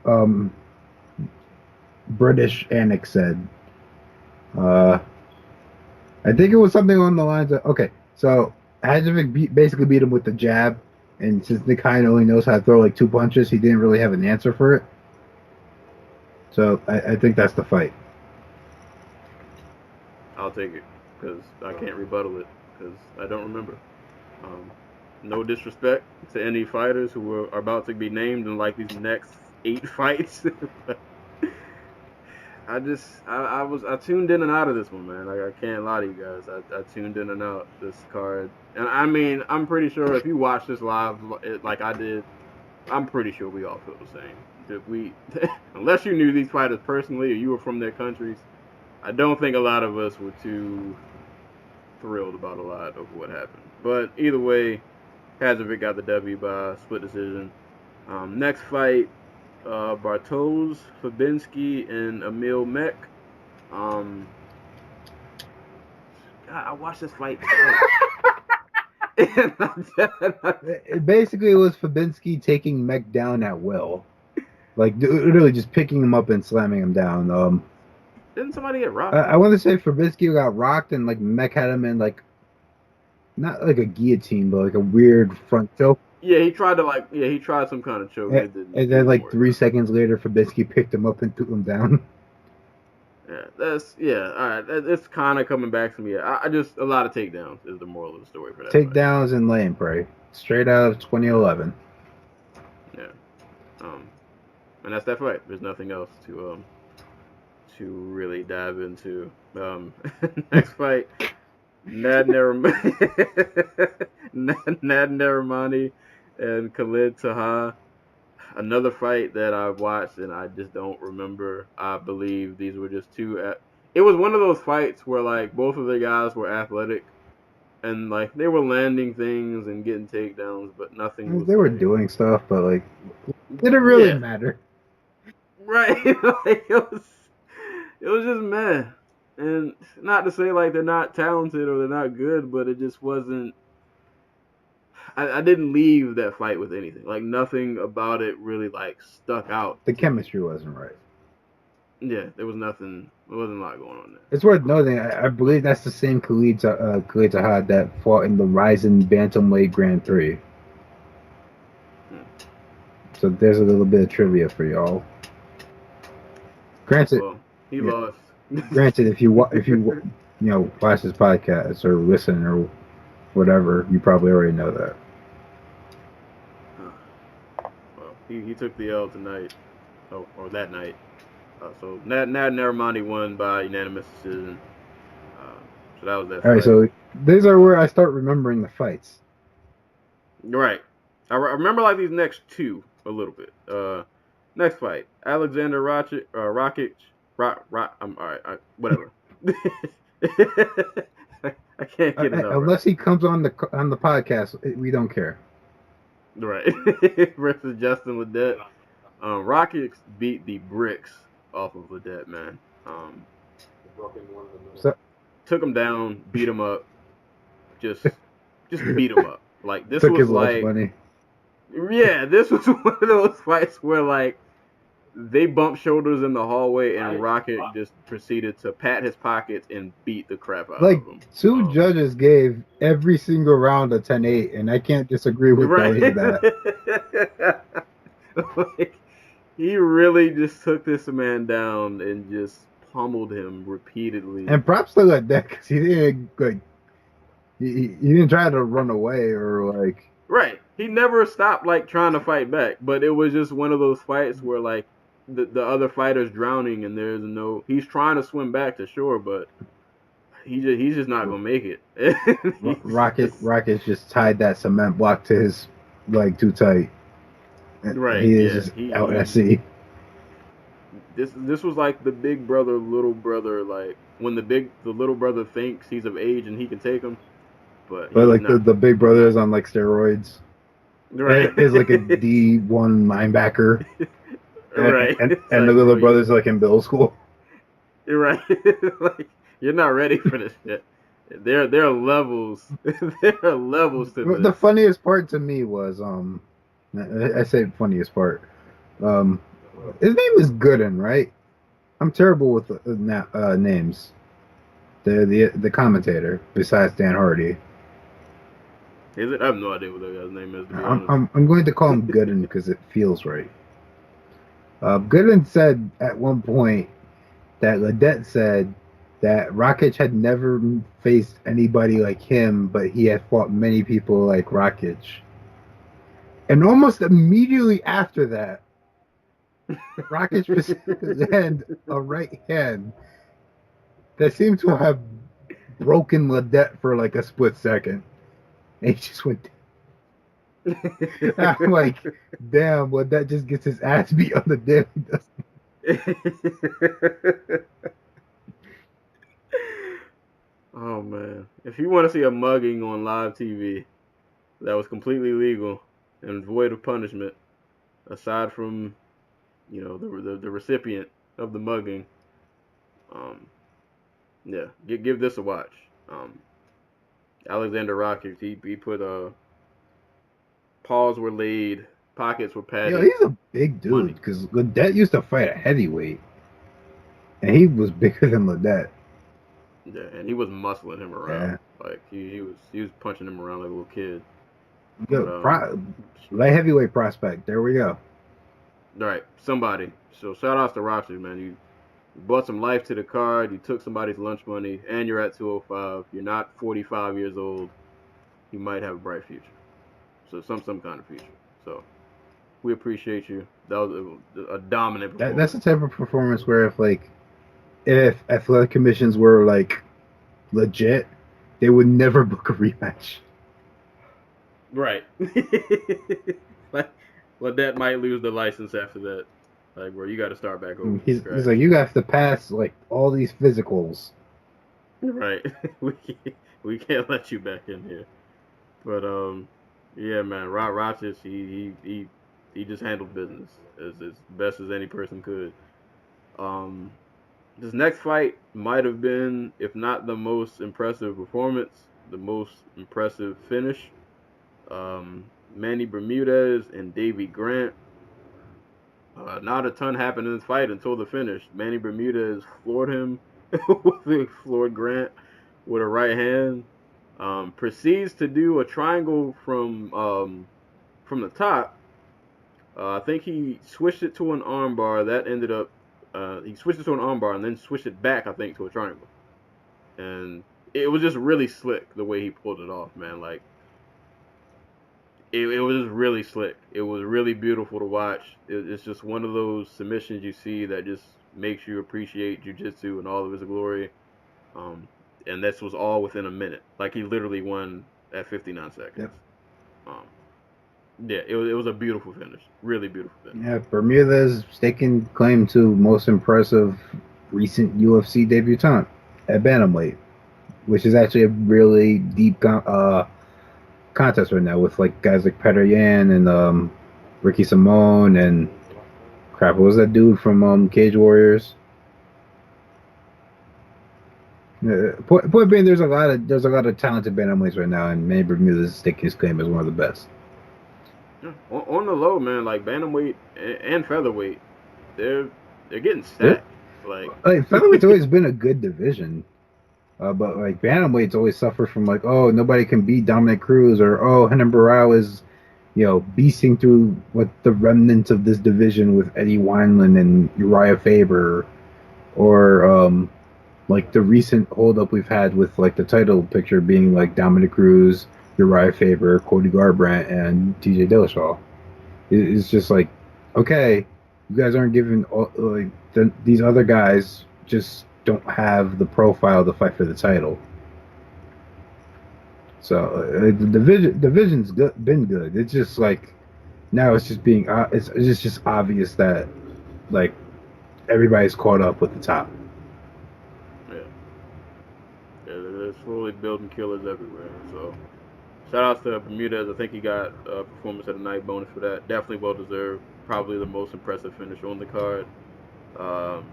British Anik said. I think it was something along the lines of, okay, so Hadzovic basically beat him with the jab, and since Nick Hahn only knows how to throw like 2 punches, he didn't really have an answer for it. So I think that's the fight. I'll take it, because I can't rebuttal it, because I don't remember. No disrespect to any fighters who are about to be named in like these next 8 fights. I tuned in and out of this one, man. Like, I can't lie to you guys. I tuned in and out this card. And I mean, I'm pretty sure if you watch this live like I did, I'm pretty sure we all feel the same. That unless you knew these fighters personally or you were from their countries, I don't think a lot of us were too thrilled about a lot of what happened. But either way, Hadzovic got the W by split decision. Next fight, Bartosz Fabinski and Emil Mek. I watched this fight. Basically, it was Fabinski taking Mek down at will. Like, literally just picking him up and slamming him down. Didn't somebody get rocked? I want to say Fabinski got rocked and like Mek had him in like, not like a guillotine, but like a weird front choke. Yeah, he tried some kind of choke. And then like 3 seconds later, Fabinski picked him up and threw him down. Yeah, all right. It's kind of coming back to me. I just, a lot of takedowns is the moral of the story for that. Takedowns and lay and pray. Straight out of 2011. Yeah. And that's that fight. There's nothing else to really dive into. Next fight, Nad Narimani and Khalid Taha. Another fight that I watched and I just don't remember. I believe these were just two. It was one of those fights where like both of the guys were athletic and like they were landing things and getting takedowns, but nothing. Was they were like, doing stuff, but like, did it really matter? Right? Like, it was just meh. And not to say like they're not talented or they're not good, but it just wasn't. I didn't leave that fight with anything. Like, nothing about it really, like, stuck out. The chemistry wasn't right. Yeah, there was nothing. There wasn't a lot going on there. It's worth noting, I believe that's the same Khalid Taha that fought in the Ryzen Bantamweight Grand Prix. So there's a little bit of trivia for y'all. Granted, Well, he lost. granted, if you watch this podcast or listen or whatever, you probably already know that. Well, he took the L tonight, or that night. So never mind, he won by unanimous decision. So that was that. All right, so these are where I start remembering the fights. Right. I remember like these next two a little bit. Next fight, Alexander Rakic. I'm all right. Whatever. I can't get it. Unless he comes on the podcast, we don't care. Right. Versus Justin Ledet. Rakic beat the bricks off of Ledet, man. Took him down, beat him up, just beat him up. Like this was like, yeah, this was one of those fights where like they bumped shoulders in the hallway and Rocket just proceeded to pat his pockets and beat the crap out of him. Two judges gave every single round a 10-8, and I can't disagree with any of that. Like, he really just took this man down and just pummeled him repeatedly. And props to Ledet because he didn't he didn't try to run away or like. Right, he never stopped like trying to fight back, but it was just one of those fights where like the other fighter's drowning and there's no. He's trying to swim back to shore, but he's just not gonna make it. Rocket just tied that cement block to his leg too tight. Right, he is just out at sea. This was like the big brother, little brother, like when the little brother thinks he's of age and he can take him, but like the big brother is on like steroids. Right, is like a D1 linebacker. Right, and the little brother's like in middle school. You're right. Like you're not ready for this shit. There are levels. There are levels to this. The funniest part to me was I say funniest part. His name is Gooden, right? I'm terrible with names. The commentator, besides Dan Hardy. Is it? I have no idea what that guy's name is. To be honest. I'm going to call him Gooden because it feels right. Gooden said at one point that Ledet said that Rakic had never faced anybody like him, but he had fought many people like Rakic. And almost immediately after that, Rakic presented a right hand that seemed to have broken Ledet for like a split second. And he just went. I'm like, damn, Ledet just gets his ass beat on the day he doesn't. Oh man. If you want to see a mugging on live TV that was completely legal and void of punishment, aside from the recipient of the mugging, give this a watch. Alexander Rakic, he put paws were laid, pockets were padded. Yo, he's a big dude because Ledet used to fight a heavyweight, and he was bigger than Ledet. Yeah, and he was muscling him around. Yeah. Like he was punching him around like a little kid. Light heavyweight prospect. There we go. All right, somebody. So shout outs to Rakic, man. You brought some life to the card. You took somebody's lunch money, and you're at 205. You're not 45 years old. You might have a bright future. So some kind of future. So we appreciate you. That was a dominant performance. That's the type of performance where if athletic commissions were like legit, they would never book a rematch. Right. Well, that might lose the license after that. Like, where you got to start back over. He's like, you have to pass like all these physicals. Right. we can't let you back in here. But yeah, man, Rakic, he just handled business as best as any person could. This next fight might have been, if not the most impressive performance, the most impressive finish. Manny Bermudez and Davey Grant. Not a ton happened in this fight until the finish. Manny Bermudez floored him, floored Grant with a right hand. Proceeds to do a triangle from the top, I think he switched it to an armbar. That ended up he switched it to an armbar and then switched it back, I think, to a triangle. And it was just really slick the way he pulled it off, man. Like it was just really slick. It was really beautiful to watch. It's just one of those submissions you see that just makes you appreciate jiu-jitsu and all of its glory. And this was all within a minute. Like, he literally won at 59 seconds. Yep. Yeah, it was a beautiful finish. Really beautiful finish. Yeah, Bermudez taking claim to most impressive recent UFC debutant at bantamweight, which is actually a really deep contest right now with like guys like Petr Yan and Ricky Simone and crap. What was that dude from Cage Warriors? Point being, there's a lot of talented bantamweights right now, and Manny Bermudez is taking his claim as one of the best. Yeah. On the low, man, like bantamweight and featherweight, they're getting stacked. Like featherweight's always been a good division, but like bantamweight's always suffered from like, oh, nobody can beat Dominic Cruz, or oh, Renan Barão is, beasting through what the remnants of this division with Eddie Wineland and Uriah Faber, or like the recent holdup we've had with like the title picture being like Dominic Cruz, Uriah Faber, Cody Garbrandt, and TJ Dillashaw. It's just like, okay, you guys aren't giving these other guys just don't have the profile to fight for the title. So the division's been good. It's just like now it's just being it's just obvious that like everybody's caught up with the top. They're slowly building killers everywhere. So shout out to Bermudez. I think he got a performance of the night bonus for that. Definitely well deserved. Probably the most impressive finish on the card. The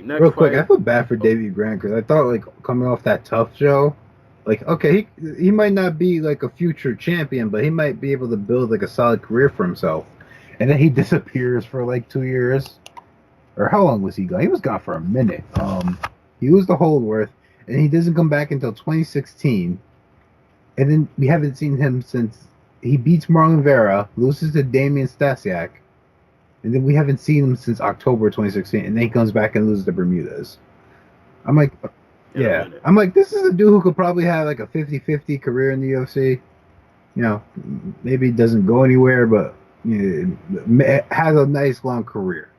next real quick, fight, I feel bad for Davey Grant because I thought like coming off that tough show, like okay, he might not be like a future champion, but he might be able to build like a solid career for himself. And then he disappears for like 2 years, or how long was he gone? He was gone for a minute. He was the Holdworth, and he doesn't come back until 2016. And then we haven't seen him since he beats Marlon Vera, loses to Damian Stasiak, and then we haven't seen him since October 2016. And then he comes back and loses to Bermudez. I'm like, yeah. I'm like, this is a dude who could probably have like a 50-50 career in the UFC. Maybe doesn't go anywhere, but has a nice long career.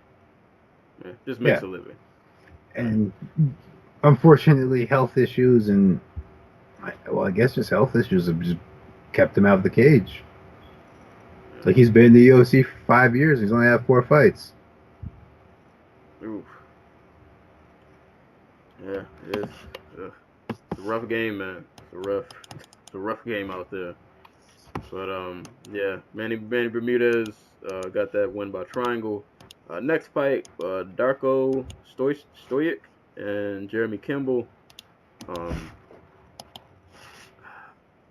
Yeah, just makes a living. And unfortunately, health issues and I guess just health issues have just kept him out of the cage. Like he's been in the UFC for 5 years. He's only had 4 fights. Oof. Yeah, it's a rough game, man. It's a rough game out there. But yeah, Manny Bermudez got that win by triangle. Next fight, Darko Stojic and Jeremy Kimball.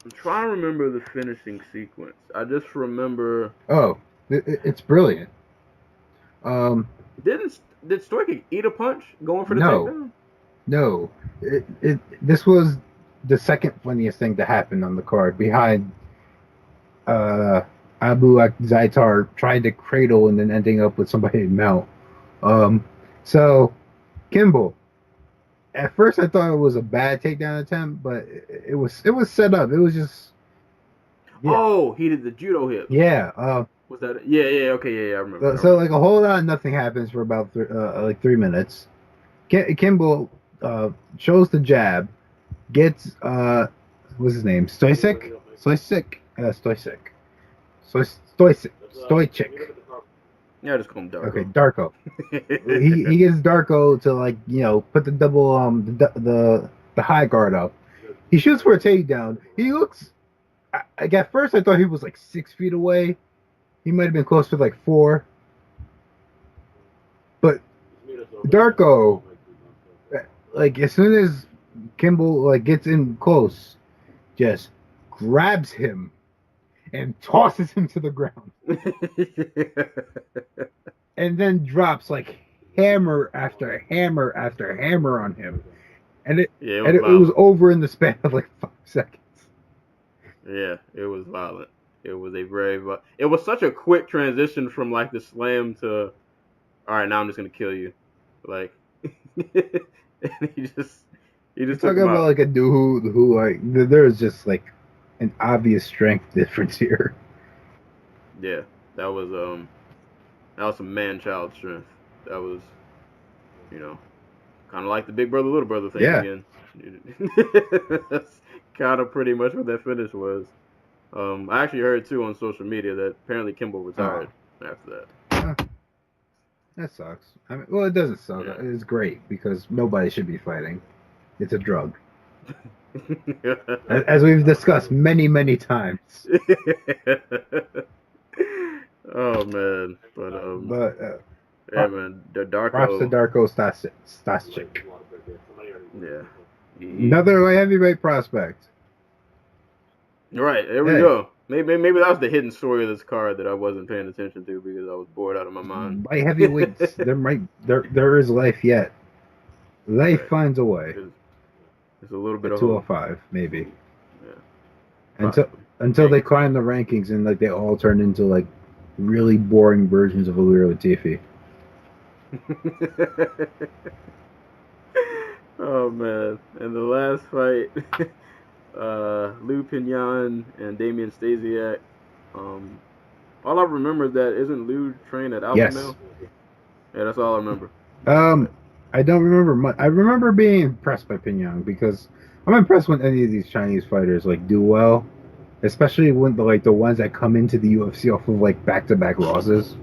I'm trying to remember the finishing sequence. I just remember. Oh, it's brilliant. Did Stojic eat a punch going for the takedown? No. This was the second funniest thing to happen on the card behind Abu Zaitar trying to cradle and then ending up with somebody in mount. So Kimball. At first, I thought it was a bad takedown attempt, but it was set up. It was just. Yeah. Oh, he did the judo hip. Yeah. Was that? Yeah. Okay. Yeah. I remember. So like a whole lot of nothing happens for about 3 minutes. Kimball shows the jab, gets what's his name? Stojic. Yeah, just call him Darko. Okay, Darko. he gets Darko to like put the double the high guard up. He shoots for a takedown. He looks. At first I thought he was like 6 feet away. He might have been close to like 4. But Darko, like as soon as Kimball like gets in close, just grabs him and tosses him to the ground. And then drops like hammer after hammer after hammer on him. And it was over in the span of like 5 seconds. Yeah, it was violent. It was a very, it was such a quick transition from like the slam to, all right, now I'm just gonna kill you, like, and he just took Talking him about out. like a dude who like there's just like an obvious strength difference here. Yeah, that was some man-child strength. That was, kind of like the big brother little brother thing again. That's kind of pretty much what that finish was. I actually heard too on social media that apparently Kimbo retired after that. That sucks. I mean, well, it doesn't suck. Yeah. It's great because nobody should be fighting. It's a drug, as we've discussed many, many times. Oh man, but yeah, man, the Darko. Props to Darko Stasic. Yeah. Another light heavyweight prospect. Right, there we go. Maybe that was the hidden story of this card that I wasn't paying attention to because I was bored out of my mind. Light heavyweights, there is life yet. Life finds a way. It's a little bit of 205, maybe. Yeah. Until they climb the rankings and like they all turn into like really boring versions of Ilya Latifi. Oh man! And the last fight, Lou Pinion and Damian Stasiak. All I remember is that isn't Lou trained at Alpha Male? Yeah, that's all I remember. I don't remember much. I remember being impressed by Pinion because I'm impressed when any of these Chinese fighters like do well, especially when the ones that come into the UFC off of like back-to-back losses.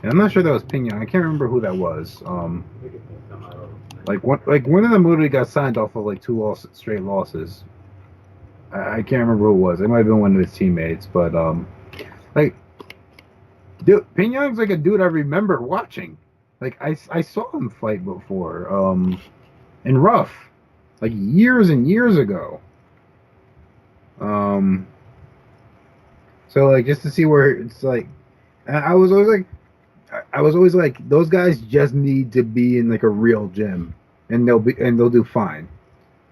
And I'm not sure that was Pinion. I can't remember who that was. One of them literally got signed off of like 2 straight losses. I can't remember who it was. It might have been one of his teammates, but dude, Pinion's like a dude I remember watching. Like I saw him fight before, in Rough, like years and years ago. So like just to see where it's like, I was always like those guys just need to be in like a real gym, and they'll do fine.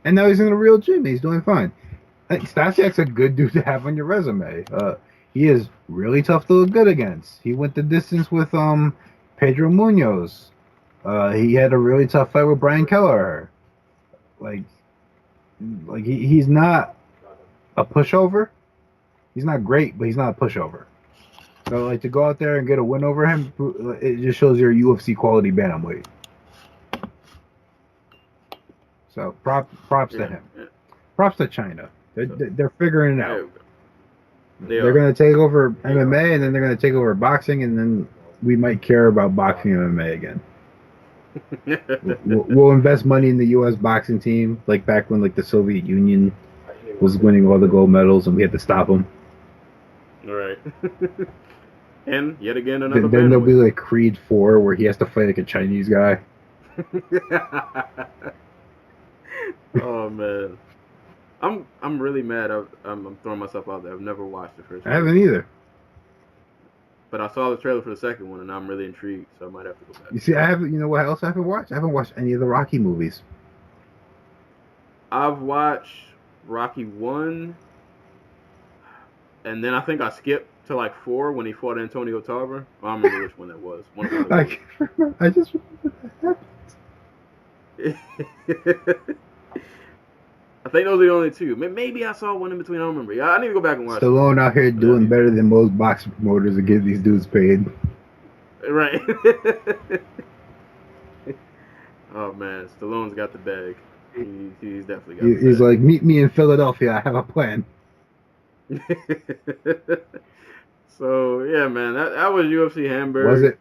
And now he's in a real gym, he's doing fine. Like, Stasiak's a good dude to have on your resume. He is really tough to look good against. He went the distance with Pedro Munoz. He had a really tough fight with Brian Kelleher. Like he's not a pushover. He's not great, but he's not a pushover. So like to go out there and get a win over him, it just shows you're a UFC quality bantamweight. So props to him. Yeah. Props to China. They're figuring it out. They're going to take over MMA, and then they're going to take over boxing, and then we might care about boxing and MMA again. We'll invest money in the U.S. boxing team, like back when like the Soviet Union was winning all the gold medals, and we had to stop them. Right. And yet again another. Then there'll be like Creed 4, where he has to fight like a Chinese guy. Oh man. I'm really mad. I'm throwing myself out there. I've never watched the first one. I haven't either. But I saw the trailer for the second one, and I'm really intrigued, so I might have to go back. You see, I haven't. You know what else I haven't watched? I haven't watched any of the Rocky movies. I've watched Rocky 1, and then I think I skipped to like 4 when he fought Antonio Tarver. I don't remember which one that was. I just remember that. I think those are the only 2. Maybe I saw one in between. I don't remember. I need to go back and watch. Stallone out here doing better than most boxing promoters to get these dudes paid. Right. Oh man, Stallone's got the bag. He's definitely got. He's like, meet me in Philadelphia. I have a plan. So yeah, man, that was UFC Hamburg. Was it?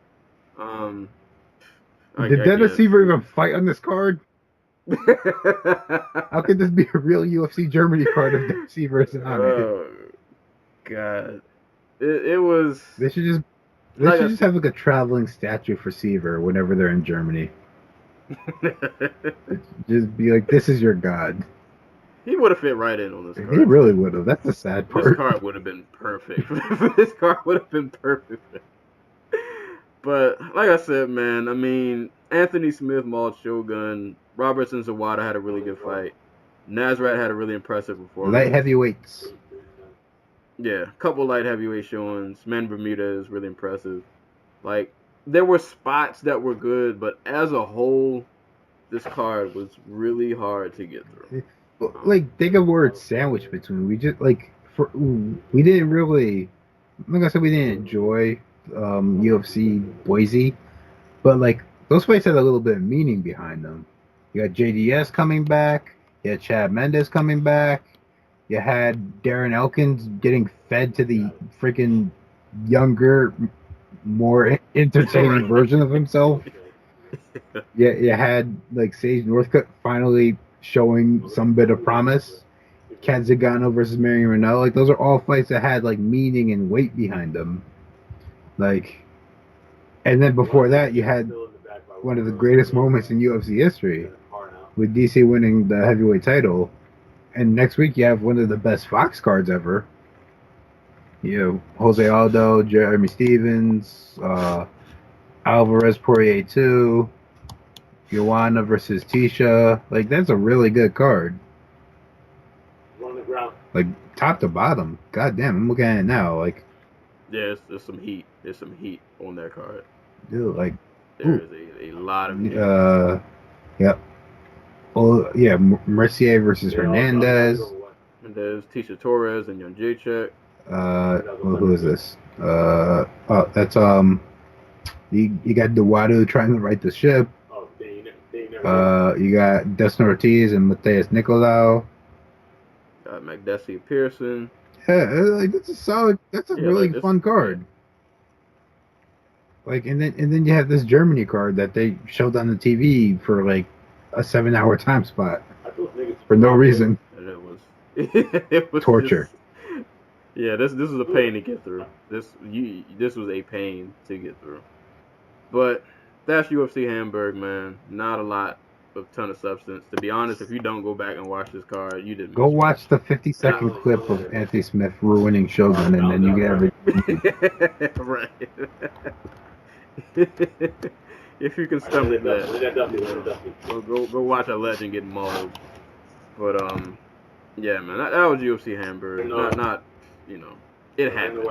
Did Dennis Seaver even fight on this card? How could this be a real UFC Germany card if Dennis Seaver isn't on it? Oh God, it was. They should just have like a traveling statue for Seaver whenever they're in Germany. Just be like, this is your god. He would have fit right in on this card. He really would have. That's the sad part. This card would have been perfect. This card would have been perfect. But like I said, man, I mean, Anthony Smith mauled Shogun. Robertson Zawada had a really good fight. Nasrat had a really impressive performance. Light heavyweights. Yeah, a couple light heavyweight showings. Man Bermuda is really impressive. Like, there were spots that were good, but as a whole, this card was really hard to get through. Like, think of word sandwich between. We just we didn't really. I'm not gonna say we didn't enjoy UFC Boise, but like those fights had a little bit of meaning behind them. You got JDS coming back. You had Chad Mendes coming back. You had Darren Elkins getting fed to the freaking younger, more entertaining version of himself. Yeah, you had like Sage Northcutt finally showing some bit of promise. Kat Zagano versus Marion Renault, like those are all fights that had like meaning and weight behind them. Like, and then before that, you had one of the greatest moments in UFC history with DC winning the heavyweight title. And next week, you have one of the best Fox cards ever. You know, Jose Aldo, Jeremy Stevens, Alvarez Poirier 2, Joanna versus Tisha. Like, that's a really good card. Like, top to bottom. God damn, I'm looking at it now. Like, yeah, there's some heat. There's some heat on that card. Dude, like, there is a lot of heat. Yep. Oh, yeah, Mercier versus Hernandez. And there's Tisha Torres and Young Jacek. Who is this? That's you got Duwadu trying to right the ship. You got Dustin Ortiz and Mateus Nicolau. Got McDessie Pearson. Yeah, like that's a solid. That's a really fun card. Like, and then you have this Germany card that they showed on the TV for like a 7-hour time spot for no reason. And it was torture. Yeah, this was a pain to get through. This was a pain to get through. But that's UFC Hamburg, man. Not a ton of substance. To be honest, if you don't go back and watch this card, you didn't. Go watch the 50-second clip of Anthony Smith ruining Shogun, and then you get everything. Right. If you can stomach that, go watch a legend get mauled. But yeah, man, that was UFC Hamburg. Not you know, it happened.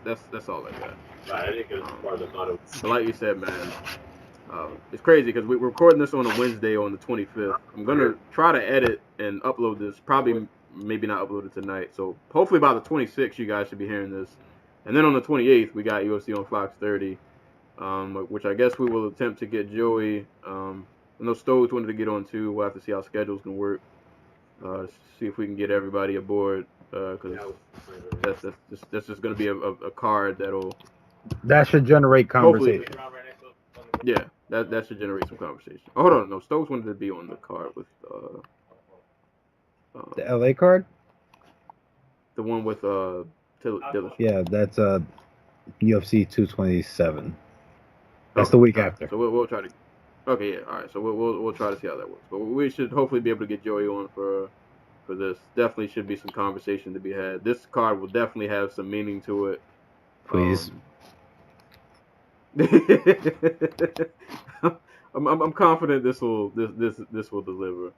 That's all I got. But like you said, man, it's crazy because we're recording this on a Wednesday on the 25th. I'm gonna try to edit and upload this. Maybe not upload it tonight. So hopefully by the 26th, you guys should be hearing this. And then on the 28th, we got UFC on Fox 30. Which I guess we will attempt to get Joey. I know Stoves wanted to get on too. We'll have to see how schedules can work. See if we can get everybody aboard. Because that's just going to be a card that should generate conversation. Yeah, that should generate some conversation. Oh, hold on, no. Stoves wanted to be on the card with the LA card. The one with Dillish. Yeah, that's UFC 227. That's the week after. So we'll try to. Okay, yeah, all right. So we'll try to see how that works. But we should hopefully be able to get Joey on for this. Definitely should be some conversation to be had. This card will definitely have some meaning to it. Please. I'm confident this will deliver.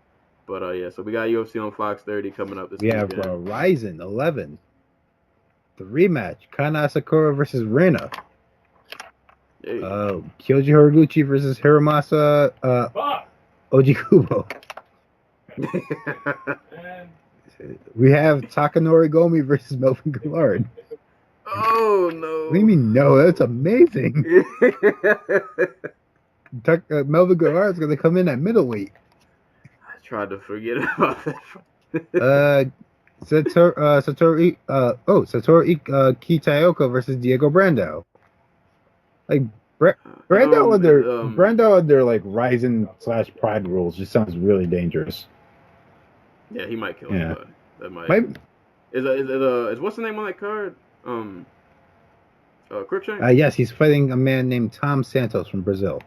But yeah, so we got UFC on Fox 30 coming up this weekend. We have Ryzen 11. The rematch: Kana Asakura versus Rena. Hey. Kyoji Horiguchi versus Hiromasa Ojikubo. We have Takanori Gomi versus Melvin Gillard. Oh no! What do you mean no? That's amazing. Melvin Gillard's gonna come in at middleweight. I tried to forget about that. Satoru Kitaoka versus Diego Brando. Like Brando under like Ryzen / Pride rules just sounds really dangerous. Yeah, he might kill somebody. That might. Is what's the name on that card? Cruikshank? Yes, he's fighting a man named Tom Santos from Brazil.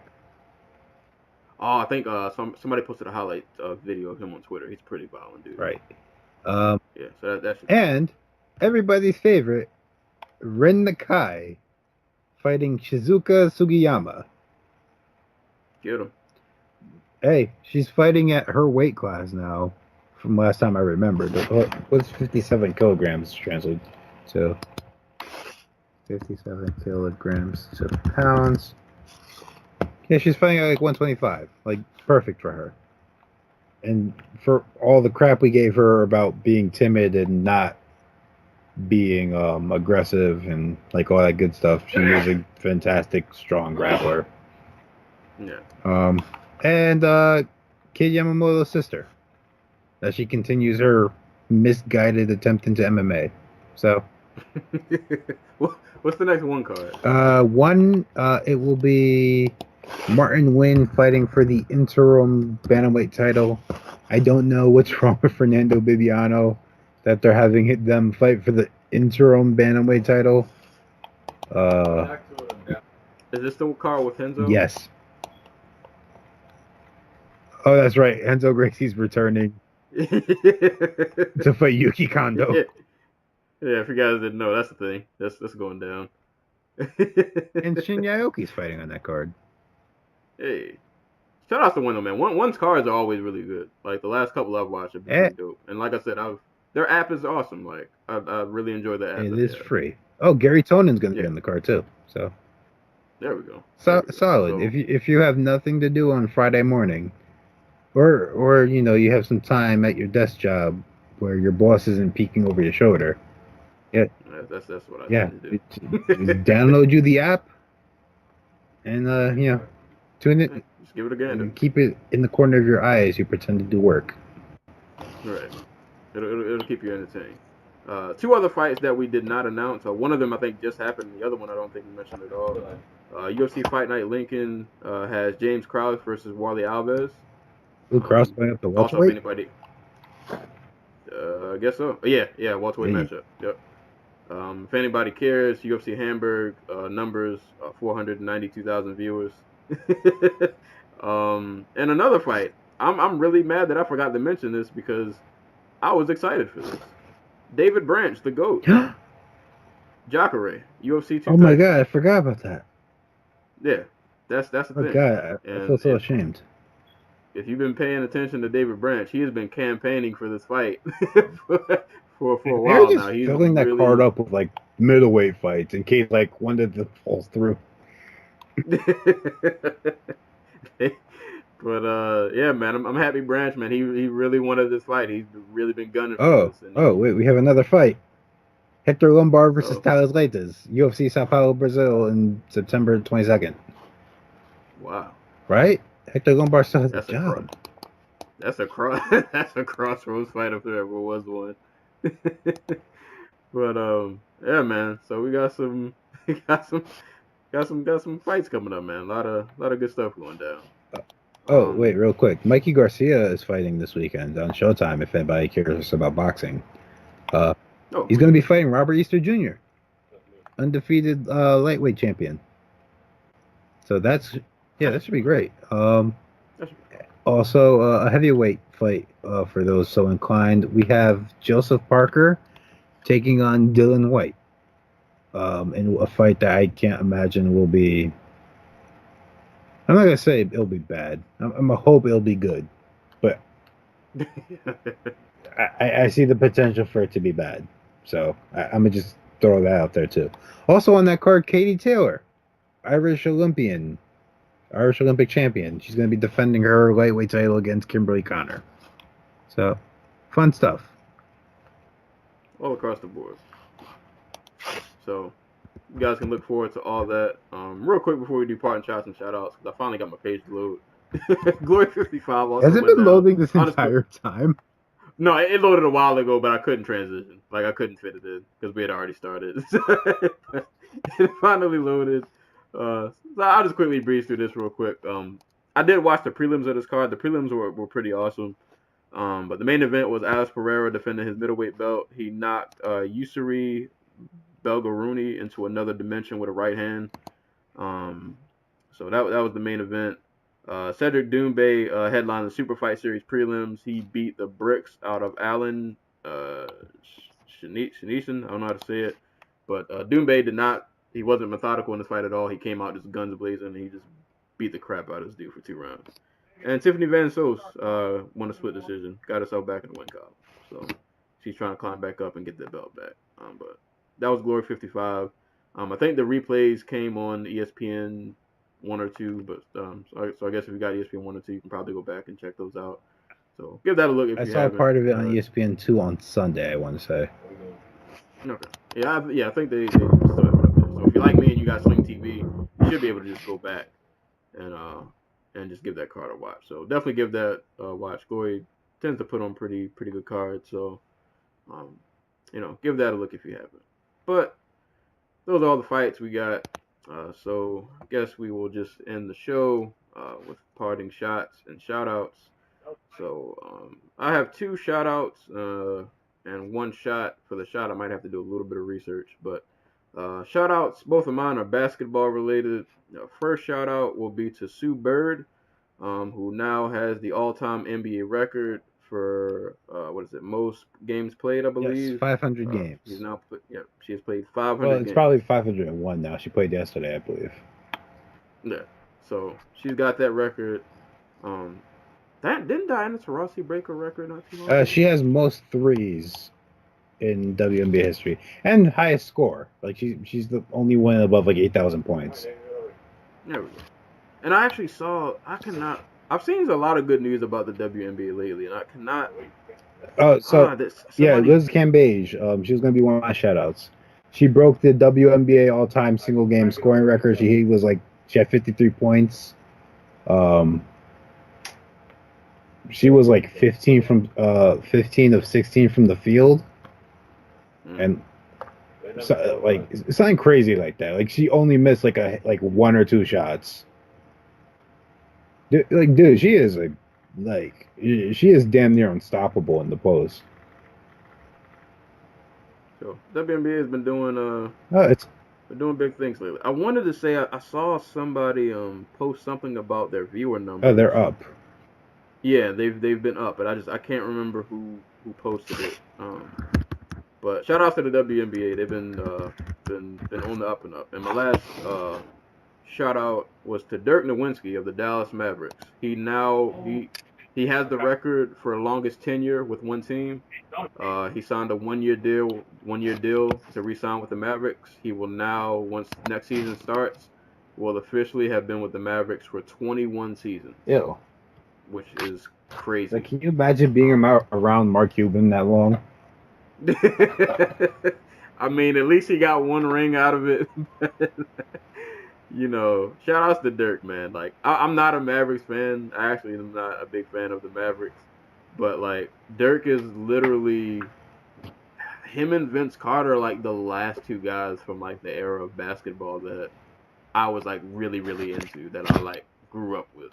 Oh, I think somebody posted a highlight video of him on Twitter. He's a pretty violent dude. Right. Yeah, so that's and everybody's favorite, Ren Nakai, fighting Shizuka Sugiyama. Get him. Hey, she's fighting at her weight class now, from last time I remembered. What's 57 kilograms translated? So 57 kilograms to pounds. Yeah, she's fighting at like 125. Like, perfect for her. And for all the crap we gave her about being timid and not being aggressive and like all that good stuff, she is a fantastic, strong grappler. Yeah. And Kid Yamamoto's sister. As she continues her misguided attempt into MMA. So What's the next one card? It will be Martin Nguyen fighting for the interim bantamweight title. I don't know what's wrong with Fernando Bibiano that they're having them fight for the interim bantamweight title. Is this the card with Henzo? Yes. Oh, that's right. Enzo Gracie's returning to fight Yuki Kondo. Yeah, if you guys didn't know, that's the thing. That's going down. And Shinya Aoki's fighting on that card. Hey, shout out to Wendell, man. One's cards are always really good. Like the last couple I've watched have been really dope. And like I said, their app is awesome. Like I really enjoy the app. It is free. Oh, Gary Tonon's gonna be on the card too. So there we go. Solid. So, if you have nothing to do on Friday morning, or you have some time at your desk job where your boss isn't peeking over your shoulder. Yeah, that's what I tend to do. Just download you the app, and tune it. Just give it a gander. Keep it in the corner of your eye as you pretend to do work. Right. It'll keep you entertained. Two other fights that we did not announce. One of them I think just happened. The other one I don't think we mentioned at all. UFC Fight Night Lincoln has James Krause versus Warley Alves. Who Krause going up the welterweight? Anybody? I guess so. Yeah, welterweight matchup. Yep. If anybody cares, UFC Hamburg numbers 492,000 viewers. And another fight. I'm really mad that I forgot to mention this because I was excited for this. David Branch, the GOAT. Jacare, UFC 230. Oh my god, I forgot about that. Yeah, that's the thing. Oh god, I feel so ashamed. If you've been paying attention to David Branch, he has been campaigning for this fight for a while now. He's filling that card up with like middleweight fights in case like one of them falls through. But yeah, man, I'm happy Branch, man. He really wanted this fight. He's really been gunning for this. Oh, wait, we have another fight. Hector Lombard versus Thales Leites, UFC Sao Paulo, Brazil, in September 22nd. Wow. Right? Hector Lombard still has a job. That's a crossroads fight if there ever was one. But yeah, man. So we got some fights coming up, man. A lot of good stuff going down. Wait, real quick. Mikey Garcia is fighting this weekend on Showtime if anybody cares about boxing. He's going to be fighting Robert Easter Jr., undefeated lightweight champion. So that should be great. Also, a heavyweight fight for those so inclined. We have Joseph Parker taking on Dylan White in a fight that I can't imagine will be... I'm not going to say it'll be bad. I'm going to hope it'll be good. But I see the potential for it to be bad. So I'm going to just throw that out there too. Also on that card, Katie Taylor, Irish Olympic champion. She's going to be defending her lightweight title against Kimberly Connor. So, fun stuff. All across the board. So, you guys can look forward to all that. Real quick before we do parting shots and shout outs, because I finally got my page to load. Glory 55 also Has it been loading this entire time? No, it loaded a while ago, but I couldn't transition. Like, I couldn't fit it in because we had already started. It finally loaded. So I'll just quickly breeze through this real quick. I did watch the prelims of this card. The prelims were pretty awesome. But the main event was Alex Pereira defending his middleweight belt. He knocked Yusuri Belgaruni into another dimension with a right hand. So that was the main event. Cedric Doumbé headlined the Super Fight Series prelims. He beat the bricks out of Alan Shanison. I don't know how to say it. But Doumbé did not. He wasn't methodical in this fight at all. He came out just guns blazing, and he just beat the crap out of this dude for 2 rounds. And Tiffany Van Soest won a split decision. Got herself back in the win column. So she's trying to climb back up and get that belt back. But that was Glory 55. I think the replays came on ESPN 1 or 2, but so I guess if you got ESPN 1 or 2, you can probably go back and check those out. So give that a look if I you saw haven't. part of it on ESPN 2 on Sunday, I want to say. Okay. Yeah, I think they still have it up there. So if you're like me and you got Sling TV, you should be able to just go back and just give that card a watch. So definitely give that a watch. Glory tends to put on pretty good cards, so give that a look if you haven't. But those are all the fights we got. So I guess we will just end the show with parting shots and shout outs. So I have 2 shout outs and 1 shot. For the shot, I might have to do a little bit of research. But shout outs, both of mine are basketball related. First shout out will be to Sue Bird, who now has the all-time NBA record for most games played, I believe. Yes, 500 games. She's now she has played 500 Well, it's games. probably 501 now. She played yesterday, I believe. Yeah, so she's got that record. Didn't Diana Taurasi break her record not too long ago? She has most threes in WNBA history and highest score. Like she's the only one above like 8,000 points. There we go. And I actually I've seen a lot of good news about the WNBA lately, and I cannot. Liz Cambage, she was going to be one of my shoutouts. She broke the WNBA all-time single game scoring record. She had 53 points. She was like 15 of 16 from the field, and something crazy like that. Like she only missed like 1 or 2 shots. Dude, she is she is damn near unstoppable in the post. So WNBA has been doing doing big things lately. I wanted to say I saw somebody post something about their viewer numbers. Oh, they're up. Yeah, they've been up, but I can't remember who posted it. But shout out to the WNBA. They've been on the up and up. And my last shout out was to Dirk Nowitzki of the Dallas Mavericks. He has the record for longest tenure with one team. He signed a one-year deal to re-sign with the Mavericks. He will now, once next season starts, will officially have been with the Mavericks for 21 seasons. Ew. Which is crazy. Can you imagine being around Mark Cuban that long? I mean, at least he got 1 ring out of it. Shout outs to Dirk, man. Like, I'm not a Mavericks fan. I actually am not a big fan of the Mavericks. But, Dirk is literally... Him and Vince Carter are, the last 2 guys from, the era of basketball that I was, really, really into, that I, grew up with.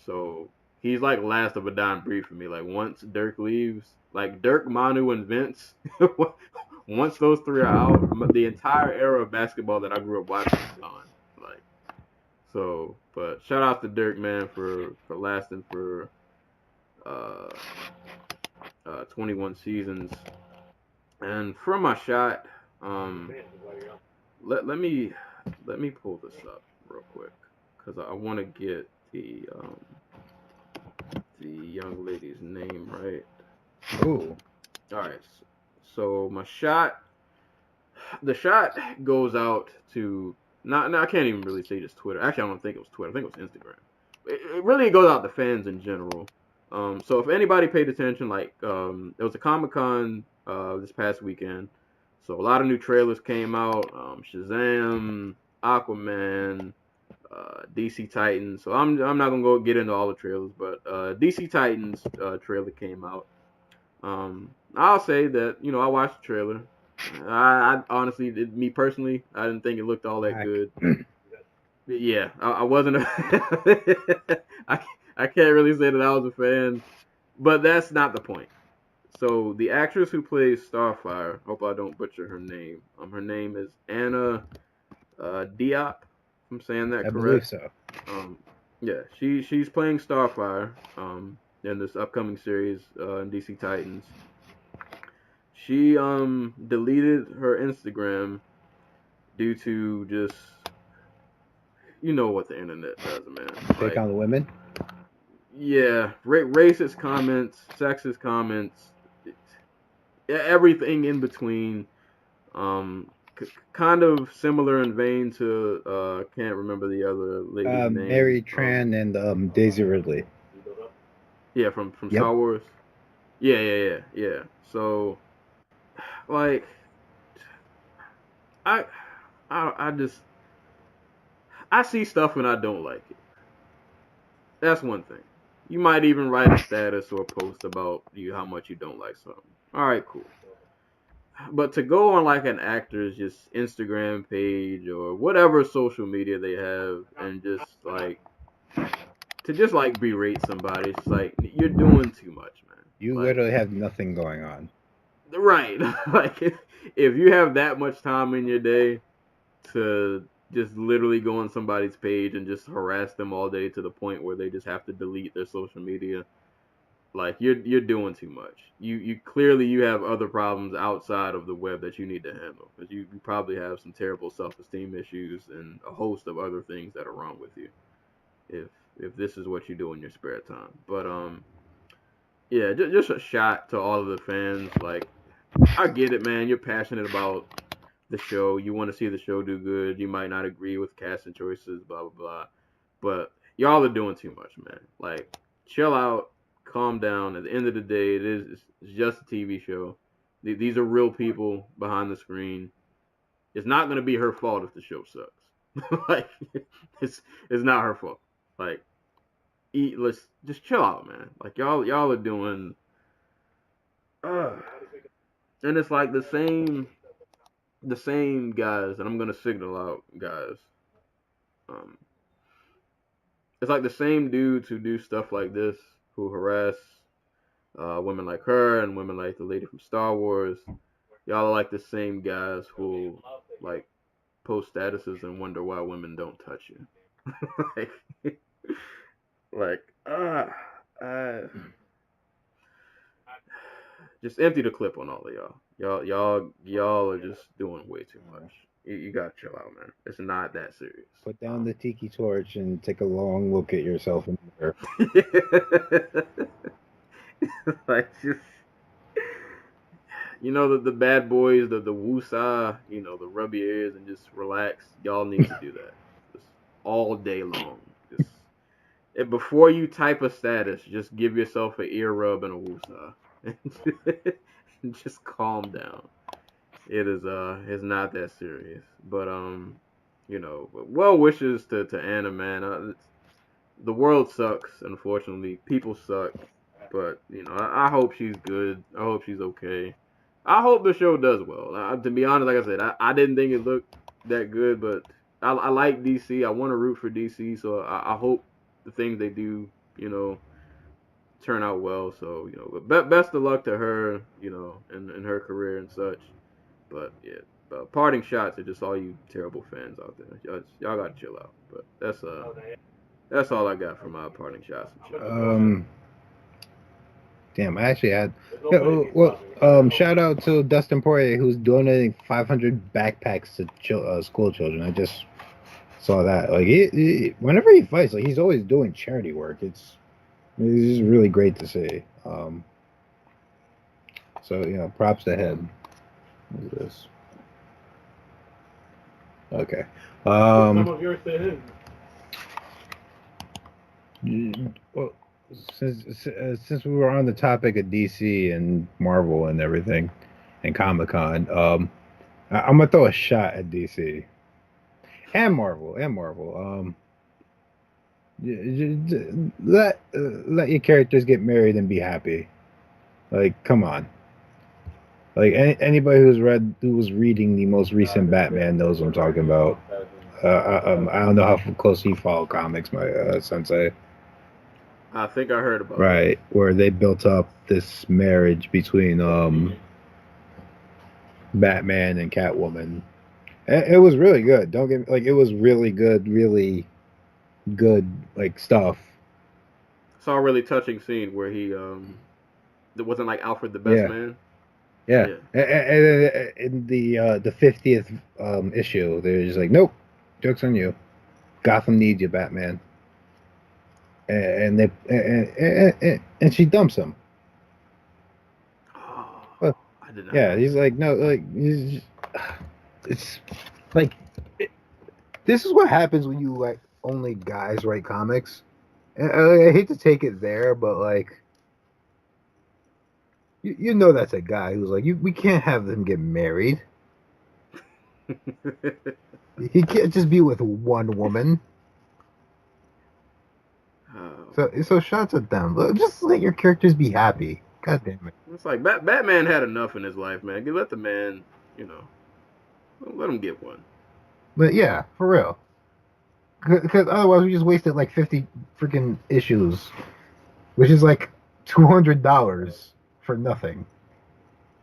So, he's, last of a dying breed for me. Once Dirk leaves, Dirk, Manu, and Vince, once those 3 are out, the entire era of basketball that I grew up watching is gone. But shout out to Dirk, man, for lasting for 21 seasons. And for my shot, let me pull this up real quick, because I want to get the young lady's name right. Ooh. All right. So my shot, the shot goes out to I can't even really say just Twitter. Actually, I don't think it was Twitter. I think it was Instagram. It really goes out to fans in general. So if anybody paid attention, there was a Comic-Con this past weekend. So a lot of new trailers came out. Shazam, Aquaman, DC Titans. So I'm not gonna go get into all the trailers, but DC Titans trailer came out. I'll say that I watched the trailer. I honestly, me personally, I didn't think it looked all that good. Yeah, I wasn't. I can't really say that I was a fan, but that's not the point. So the actress who plays Starfire, hope I don't butcher her name. Her name is Anna Diop. If I'm saying that correct. I believe so. Yeah, she's playing Starfire in this upcoming series in DC Titans. She deleted her Instagram due to just what the internet does, man. Take on the women. Yeah, racist comments, sexist comments, everything in between. Kind of similar in vein to can't remember the other lady's name. Mary Tran and Daisy Ridley. Yeah, from Yep. Star Wars. Yeah. So, like, I just I see stuff and I don't like it. That's one thing. You might even write a status or a post about how much you don't like something. All right, cool. But to go on like an actor's just Instagram page or whatever social media they have and just like berate somebody, it's like you're doing too much, man. You like, literally have nothing going on. Right. Like if you have that much time in your day to just literally go on somebody's page and just harass them all day to the point where they just have to delete their social media, like you're doing too much. You clearly you have other problems outside of the web that you need to handle because you probably have some terrible self-esteem issues and a host of other things that are wrong with you. If this is what you do in your spare time, but yeah, just a shot to all of the fans. Like I get it, man. You're passionate about the show. You want to see the show do good. You might not agree with casting choices, blah blah blah, but y'all are doing too much, man. Like chill out. Calm down. At the end of the day, it's just a TV show. These are real people behind the screen. It's not gonna be her fault if the show sucks. Like it's not her fault. Like let's just chill out, man. Like y'all are doing. And it's like the same guys, and I'm gonna signal out guys. It's like the same dudes who do stuff like this, who harass women like her and women like the lady from Star Wars. Y'all are like the same guys who like post statuses and wonder why women don't touch you. Just empty the clip on all of y'all. Y'all are just doing way too much. You gotta chill out, man. It's not that serious. Put down the tiki torch and take a long look at yourself in the mirror. Like just the bad boys, the woosah, the rub your ears and just relax. Y'all need to do that just all day long. Just before you type a status, just give yourself an ear rub and a woosah. And just calm down. It's not that serious. But well wishes to Anna, man. The world sucks, unfortunately. People suck. But I hope she's good. I hope she's okay. I hope the show does well. To be honest, like I said, I didn't think it looked that good, but I like DC. I want to root for DC, so I hope the things they do, turn out well. So best of luck to her, in her career and such. But yeah, parting shots to just all you terrible fans out there. Y'all gotta chill out. But that's all I got for my parting shots and shit. Damn, I actually had. Shout out to Dustin Poirier, who's donating 500 backpacks to school children. I just saw that. Like, he whenever he fights, like he's always doing charity work. It's just really great to see. So props to him. Look at this. Okay. Some of yours to him. Well, since we were on the topic of DC and Marvel and everything, and Comic-Con, I'm gonna throw a shot at DC and Marvel. Let your characters get married and be happy. Like, come on. Like anybody who was reading the most recent Batman knows what I'm talking about. I don't know how close he followed comics, my sensei. I think I heard about right, where they built up this marriage between Batman and Catwoman. It was really good. Don't get me, like, it was really good like stuff. Saw a really touching scene where he it wasn't like Alfred the best man. Yeah. And in the 50th issue, they're just like, nope, joke's on you. Gotham needs you, Batman. And she dumps him. Oh, I did not. Yeah, he's like, no, like, it's like this is what happens when you like only guys write comics. And I hate to take it there, but like you know that's a guy who's like we can't have them get married. He can't just be with one woman. So shots at them. Just let your characters be happy. God damn it. It's like Batman had enough in his life, man. Let the man, let him get one. But yeah, for real. Because otherwise we just wasted like 50 freaking issues, which is like $200 for nothing.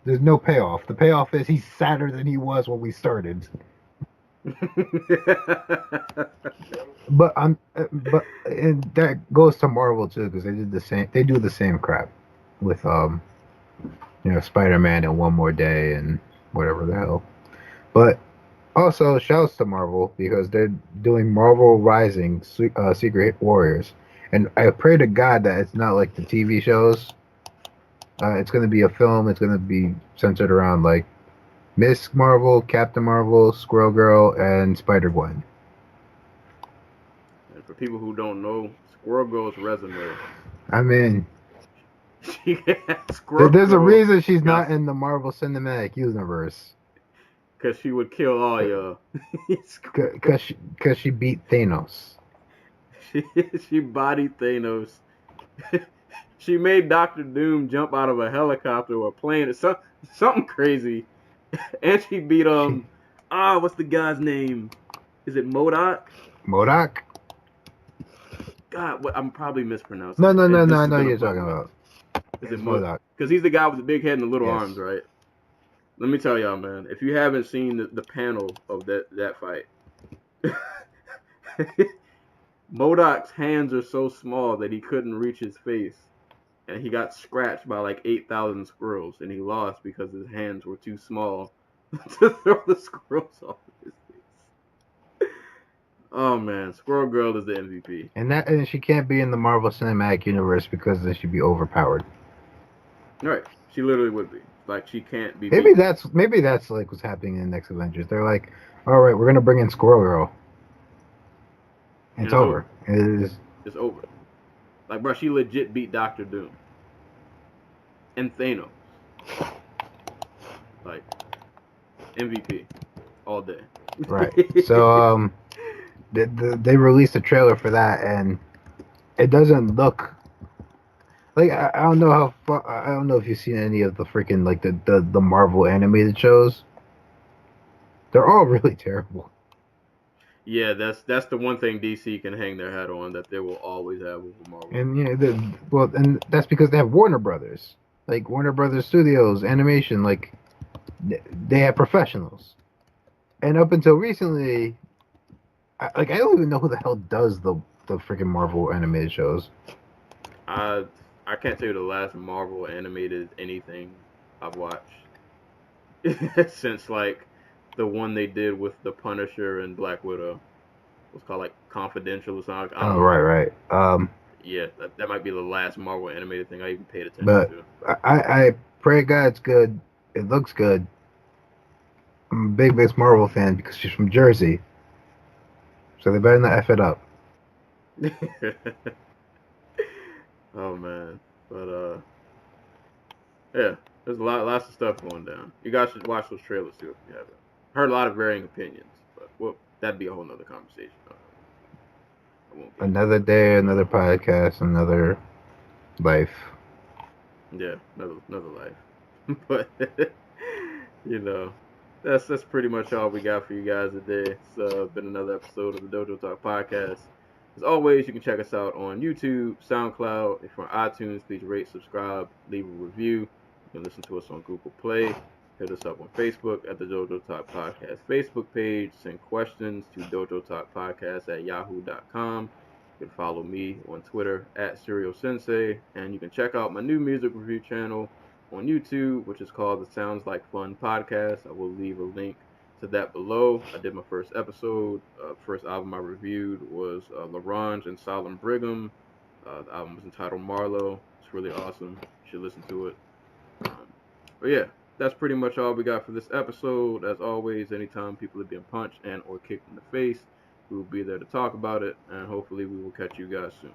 There's no payoff. The payoff is he's sadder than he was when we started. But and that goes to Marvel too, because they did the same. They do the same crap with Spider-Man and One More Day and whatever the hell. But also shouts to Marvel because they're doing Marvel Rising Secret Warriors, and I pray to God that it's not like the TV shows. It's going to be a film. It's going to be centered around like Miss Marvel, Captain Marvel, Squirrel Girl, and Spider-Gwen. And for people who don't know, Squirrel Girl's resume. I mean, Squirrel there's Girl a reason she's not in the Marvel Cinematic Universe. Because she would kill all y'all. Because she beat Thanos. She bodied Thanos. She made Dr. Doom jump out of a helicopter or a plane or something crazy. And she beat what's the guy's name? Is it MODOK? MODOK? God, I'm probably mispronouncing. No, I know what you're talking about. Is it MODOK? Because he's the guy with the big head and the little arms, right? Let me tell y'all, man. If you haven't seen the panel of that fight, MODOK's hands are so small that he couldn't reach his face. And he got scratched by like 8,000 squirrels, and he lost because his hands were too small to throw the squirrels off of his face. Oh man, Squirrel Girl is the MVP. And she can't be in the Marvel Cinematic Universe because then she'd be overpowered. Right, she literally would be. Like she can't be. Maybe that's like what's happening in the next Avengers. They're like, all right, we're gonna bring in Squirrel Girl. It's over. It's over. Like, bro, she legit beat Dr. Doom. And Thanos. Like, MVP. All day. Right. So, they released a trailer for that, and it doesn't look... Like, I don't know how far... I don't know if you've seen any of the freaking, like, the Marvel animated shows. They're all really terrible. Yeah, that's the one thing DC can hang their hat on, that they will always have with Marvel. And and that's because they have Warner Brothers, like Warner Brothers Studios, animation. Like they have professionals. And up until recently, I don't even know who the hell does the freaking Marvel animated shows. I can't tell you the last Marvel animated anything I've watched since like the one they did with the Punisher and Black Widow. It was called like Confidential or something. Oh, right. Yeah, that might be the last Marvel animated thing I even paid attention to. I pray God it's good. It looks good. I'm a big Marvel fan because she's from Jersey. So they better not F it up. Oh, man. But, yeah, there's lots of stuff going down. You guys should watch those trailers too if you haven't. Heard a lot of varying opinions, but that'd be a whole nother conversation. Another day, another podcast, another life. Yeah, another life. But that's pretty much all we got for you guys today. It's been another episode of the Dojo Talk Podcast. As always, you can check us out on YouTube, SoundCloud. If you're on iTunes, please rate, subscribe, leave a review. You can listen to us on Google Play. Hit us up on Facebook at the Dojo Talk Podcast Facebook page. Send questions to dojotalkpodcast@yahoo.com. You can follow me on Twitter at Serial Sensei. And you can check out my new music review channel on YouTube, which is called the Sounds Like Fun Podcast. I will leave a link to that below. I did my first episode. First album I reviewed was LaRange and Solemn Brigham. The album was entitled Marlowe. It's really awesome. You should listen to it. But yeah. that's pretty much all we got for this episode. As always, anytime people are being punched and or kicked in the face, we will be there to talk about it, and hopefully we will catch you guys soon.